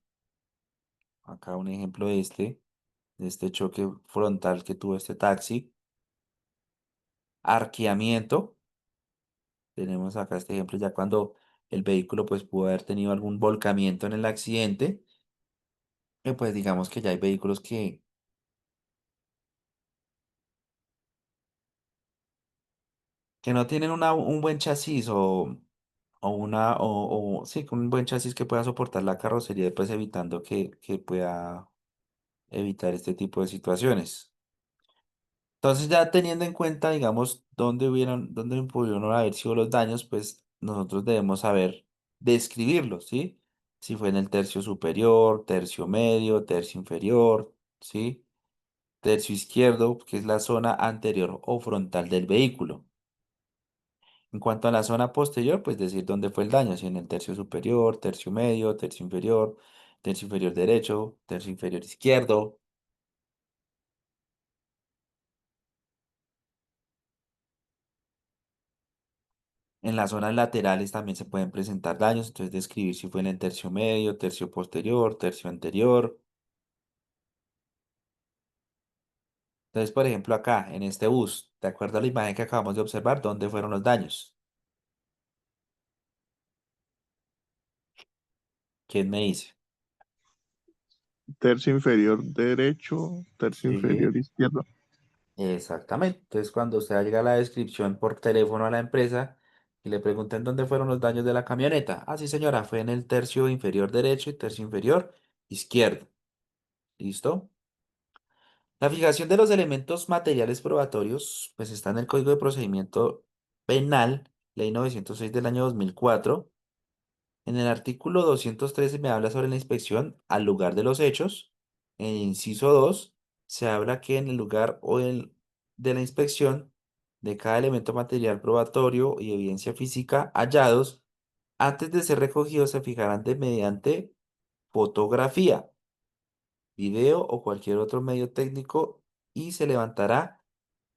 acá un ejemplo de este choque frontal que tuvo este taxi. Arqueamiento, Tenemos acá este ejemplo ya cuando el vehículo pues pudo haber tenido algún volcamiento en el accidente. Y pues digamos que ya hay vehículos que no tienen un buen chasis o sí, con un buen chasis que pueda soportar la carrocería, pues evitando que pueda evitar este tipo de situaciones. Entonces, ya teniendo en cuenta, digamos, dónde pudieron haber sido los daños, pues nosotros debemos saber describirlos, ¿sí? Si fue en el tercio superior, tercio medio, tercio inferior, ¿sí? Tercio izquierdo, que es la zona anterior o frontal del vehículo. En cuanto a la zona posterior, pues decir dónde fue el daño, si en el tercio superior, tercio medio, tercio inferior derecho, tercio inferior izquierdo. En las zonas laterales también se pueden presentar daños, entonces describir si fue en el tercio medio, tercio posterior, tercio anterior. Entonces, por ejemplo, acá en este bus, de acuerdo a la imagen que acabamos de observar, ¿dónde fueron los daños? ¿Quién me dice? Tercio inferior derecho, tercio inferior Sí. izquierdo. Exactamente. Entonces, cuando usted llega a la descripción por teléfono a la empresa y le preguntan dónde fueron los daños de la camioneta. Ah, sí, señora, fue en el tercio inferior derecho y tercio inferior izquierdo. ¿Listo? La fijación de los elementos materiales probatorios, pues está en el Código de Procedimiento Penal, Ley 906 del año 2004. En el artículo 213 me habla sobre la inspección al lugar de los hechos. En el inciso 2 se habla que en el lugar de la inspección de cada elemento material probatorio y evidencia física hallados, antes de ser recogidos se fijarán mediante fotografía, video o cualquier otro medio técnico y se levantará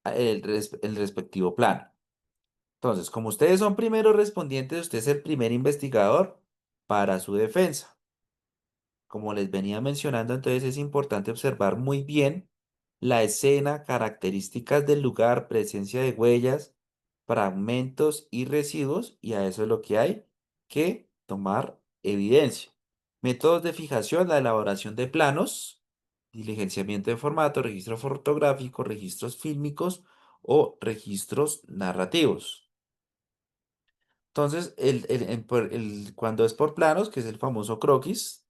el respectivo plano. Entonces, como ustedes son primeros respondientes, usted es el primer investigador para su defensa. Como les venía mencionando, entonces es importante observar muy bien la escena, características del lugar, presencia de huellas, fragmentos y residuos, y a eso es lo que hay que tomar evidencia. Métodos de fijación, la elaboración de planos, diligenciamiento de formato, registro fotográfico, registros fílmicos o registros narrativos. Entonces, cuando es por planos, que es el famoso croquis,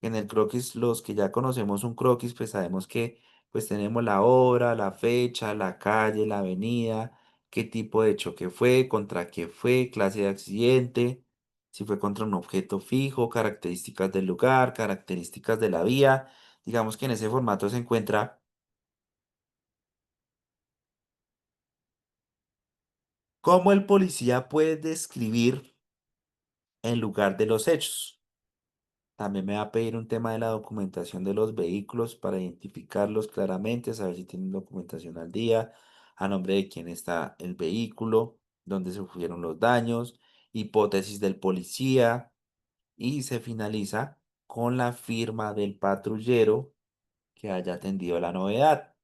en el croquis, los que ya conocemos un croquis, pues sabemos que pues tenemos la hora, la fecha, la calle, la avenida, qué tipo de choque fue, contra qué fue, clase de accidente, si fue contra un objeto fijo, características del lugar, características de la vía. Digamos que en ese formato se encuentra cómo el policía puede describir el lugar de los hechos. También me va a pedir un tema de la documentación de los vehículos para identificarlos claramente, saber si tienen documentación al día, a nombre de quién está el vehículo, dónde sufrieron los daños, hipótesis del policía y se finaliza con la firma del patrullero que haya atendido la novedad.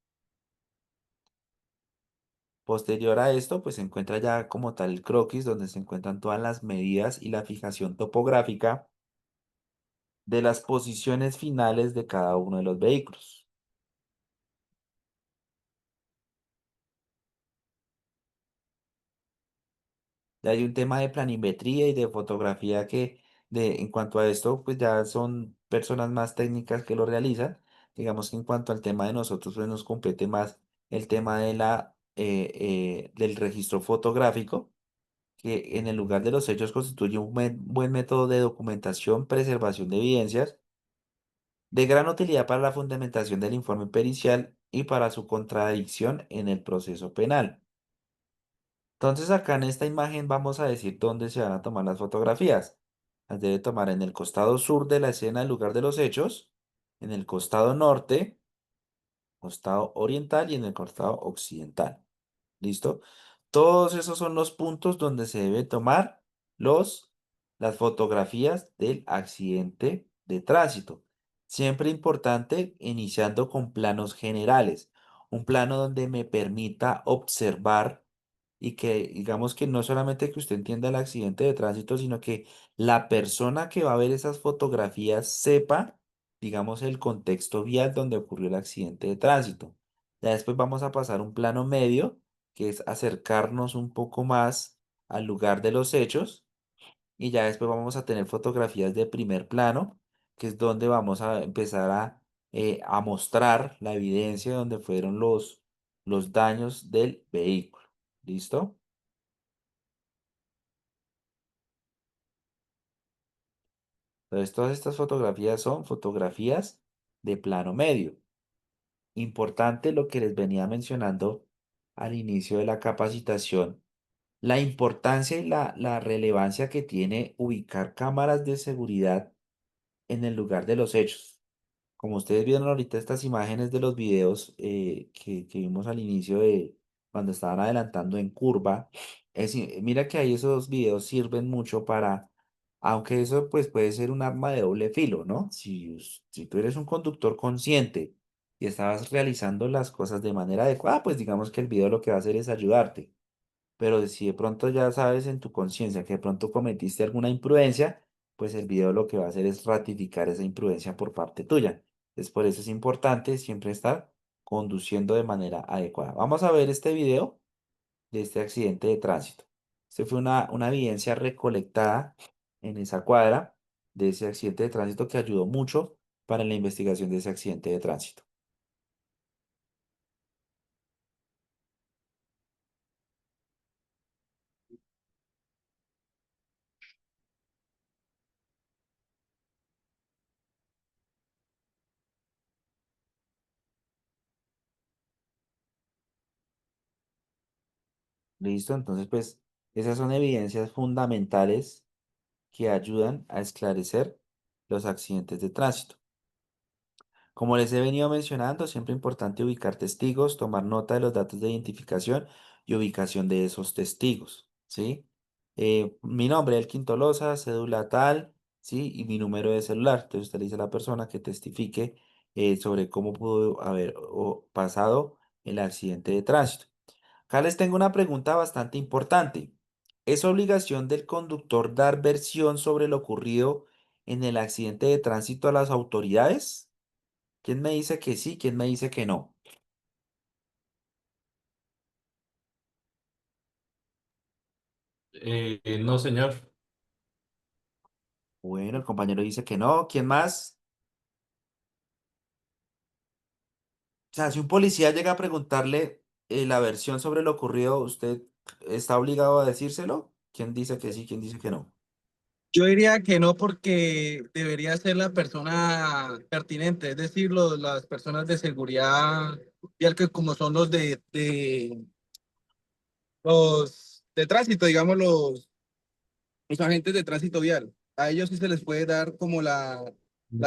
Posterior a esto, pues se encuentra ya como tal el croquis, donde se encuentran todas las medidas y la fijación topográfica de las posiciones finales de cada uno de los vehículos. Ya hay un tema de planimetría y de fotografía en cuanto a esto, pues ya son personas más técnicas que lo realizan. Digamos que en cuanto al tema de nosotros, pues nos compete más el tema del registro fotográfico, que en el lugar de los hechos constituye un buen método de documentación, preservación de evidencias, de gran utilidad para la fundamentación del informe pericial y para su contradicción en el proceso penal. Entonces acá en esta imagen vamos a decir dónde se van a tomar las fotografías. Las debe tomar en el costado sur de la escena, el lugar de los hechos, en el costado norte, costado oriental y en el costado occidental. ¿Listo? Todos esos son los puntos donde se debe tomar los, las fotografías del accidente de tránsito. Siempre importante iniciando con planos generales. Un plano donde me permita observar y que digamos que no solamente que usted entienda el accidente de tránsito, sino que la persona que va a ver esas fotografías sepa, digamos, el contexto vial donde ocurrió el accidente de tránsito. Ya después vamos a pasar a un plano medio, que es acercarnos un poco más al lugar de los hechos, y ya después vamos a tener fotografías de primer plano, que es donde vamos a empezar a mostrar la evidencia de donde fueron los daños del vehículo. ¿Listo? Entonces, todas estas fotografías son fotografías de plano medio. Importante lo que les venía mencionando al inicio de la capacitación, la importancia y la relevancia que tiene ubicar cámaras de seguridad en el lugar de los hechos. Como ustedes vieron ahorita estas imágenes de los videos que vimos al inicio de cuando estaban adelantando en curva, mira que ahí esos videos sirven mucho para, aunque eso pues puede ser un arma de doble filo, ¿no? Si tú eres un conductor consciente y estabas realizando las cosas de manera adecuada, pues digamos que el video lo que va a hacer es ayudarte. Pero si de pronto ya sabes en tu conciencia que de pronto cometiste alguna imprudencia, pues el video lo que va a hacer es ratificar esa imprudencia por parte tuya. Entonces, por eso es importante siempre estar conduciendo de manera adecuada. Vamos a ver este video de este accidente de tránsito. Este fue una evidencia recolectada en esa cuadra de ese accidente de tránsito que ayudó mucho para la investigación de ese accidente de tránsito. ¿Listo? Entonces, pues esas son evidencias fundamentales que ayudan a esclarecer los accidentes de tránsito. Como les he venido mencionando, siempre es importante ubicar testigos, tomar nota de los datos de identificación y ubicación de esos testigos, ¿sí? Mi nombre es Elkin Tolosa, cédula tal, ¿sí? Y mi número de celular. Entonces usted le dice a la persona que testifique sobre cómo pudo haber pasado el accidente de tránsito. Acá les tengo una pregunta bastante importante. ¿Es obligación del conductor dar versión sobre lo ocurrido en el accidente de tránsito a las autoridades? ¿Quién me dice que sí? ¿Quién me dice que no? No, señor. Bueno, el compañero dice que no. ¿Quién más? O sea, si un policía llega a preguntarle la versión sobre lo ocurrido, ¿usted está obligado a decírselo? ¿Quién dice que sí? ¿Quién dice que no? Yo diría que no porque debería ser la persona pertinente, es decir, las personas de seguridad vial que como son los de tránsito, digamos los agentes de tránsito vial. A ellos sí se les puede dar como la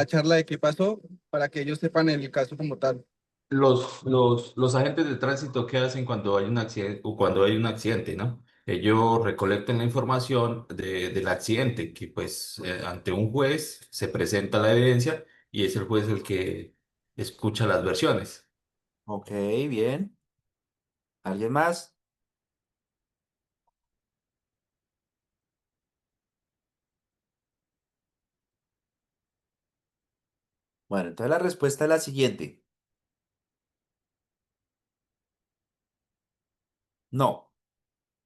charla de qué pasó para que ellos sepan el caso como tal. Los agentes de tránsito, ¿qué hacen cuando hay un accidente o cuando hay un accidente, ¿no? Ellos recolectan la información del accidente, que pues ante un juez se presenta la evidencia y es el juez el que escucha las versiones. Ok, bien. ¿Alguien más? Bueno, entonces la respuesta es la siguiente. No.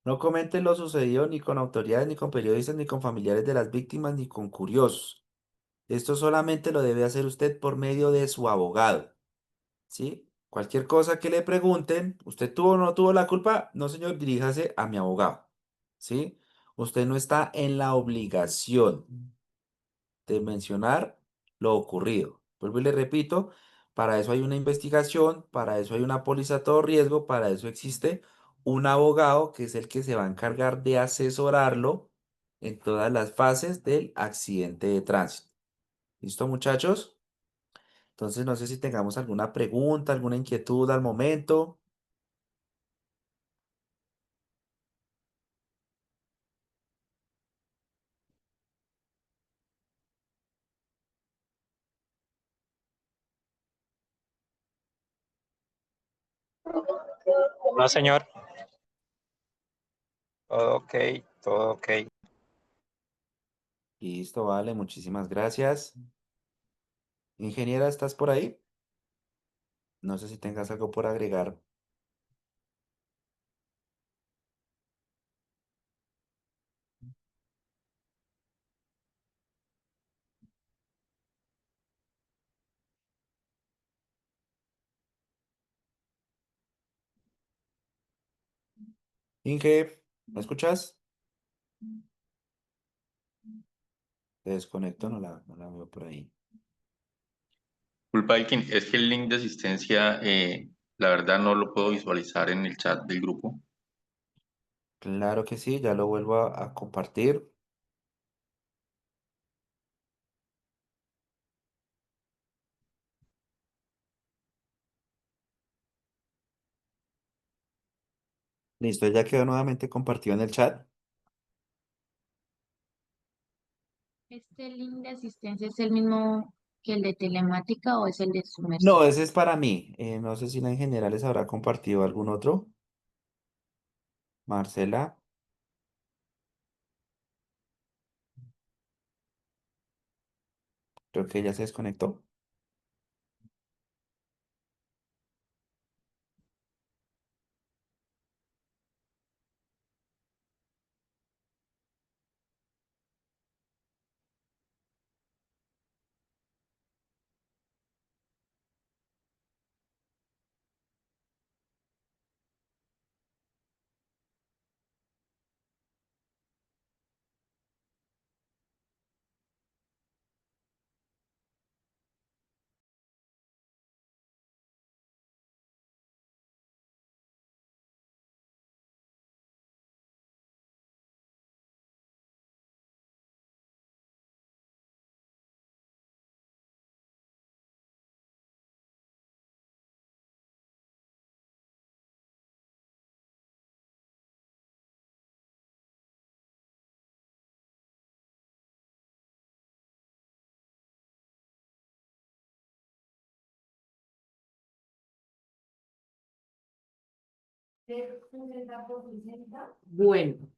No comenten lo sucedido ni con autoridades, ni con periodistas, ni con familiares de las víctimas, ni con curiosos. Esto solamente lo debe hacer usted por medio de su abogado, ¿sí? Cualquier cosa que le pregunten, ¿usted tuvo o no tuvo la culpa? No, señor, diríjase a mi abogado, ¿sí? Usted no está en la obligación de mencionar lo ocurrido. Vuelvo y le repito, para eso hay una investigación, para eso hay una póliza a todo riesgo, para eso existe un abogado que es el que se va a encargar de asesorarlo en todas las fases del accidente de tránsito. ¿Listo, muchachos? Entonces, no sé si tengamos alguna pregunta, alguna inquietud al momento. No, señor. Todo ok, todo ok. Listo, vale, muchísimas gracias. Ingeniera, ¿estás por ahí? No sé si tengas algo por agregar. Inge, ¿me escuchas? Te desconecto, no la veo por ahí. Culpa Elkin, es que el link de asistencia, la verdad no lo puedo visualizar en el chat del grupo. Claro que sí, ya lo vuelvo a compartir. Listo, ya quedó nuevamente compartido en el chat. ¿Este link de asistencia es el mismo que el de telemática o es el de su merced? No, ese es para mí. No sé si la en general les habrá compartido algún otro. Marcela, creo que ella se desconectó. Bueno,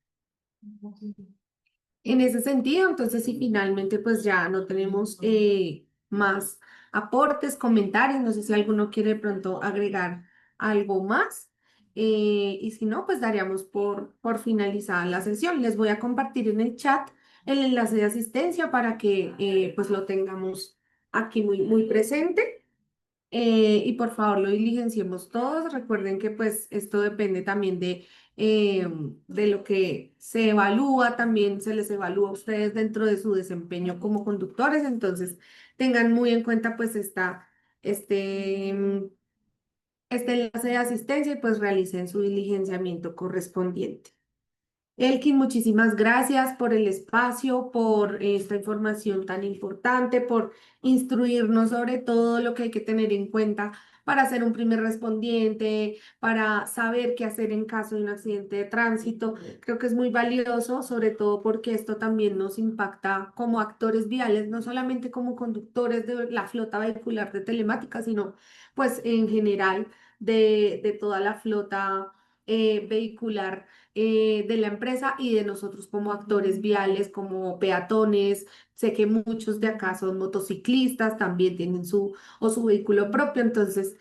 en ese sentido, entonces si finalmente pues ya no tenemos más aportes, comentarios, no sé si alguno quiere de pronto agregar algo más, y si no, pues daríamos por finalizada la sesión. Les voy a compartir en el chat el enlace de asistencia para que pues lo tengamos aquí muy presente. Y por favor lo diligenciemos todos. Recuerden que pues esto depende también de lo que se evalúa, también se les evalúa a ustedes dentro de su desempeño como conductores. Entonces tengan muy en cuenta pues este enlace de asistencia y pues realicen su diligenciamiento correspondiente. Elkin, muchísimas gracias por el espacio, por esta información tan importante, por instruirnos sobre todo lo que hay que tener en cuenta para ser un primer respondiente, para saber qué hacer en caso de un accidente de tránsito. Creo que es muy valioso, sobre todo porque esto también nos impacta como actores viales, no solamente como conductores de la flota vehicular de telemática, sino pues en general de toda la flota vehicular de la empresa y de nosotros como actores viales, como peatones. Sé que muchos de acá son motociclistas, también tienen su vehículo propio, entonces,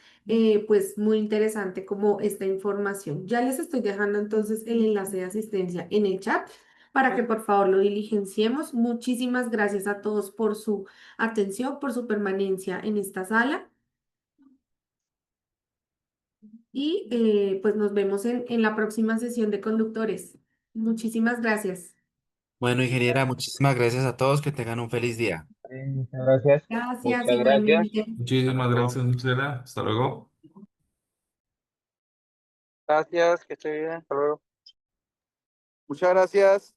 pues muy interesante como esta información. Ya les estoy dejando entonces el enlace de asistencia en el chat para que por favor lo diligenciemos. Muchísimas gracias a todos por su atención, por su permanencia en esta sala y pues nos vemos en la próxima sesión de conductores. Muchísimas gracias. Bueno, ingeniera, muchísimas gracias a todos. Que tengan un feliz día. Muchas gracias. Gracias, Muchas gracias. igualmente. Muchísimas gracias, Marcela. Hasta luego. Gracias, que esté bien. Hasta luego. Muchas gracias.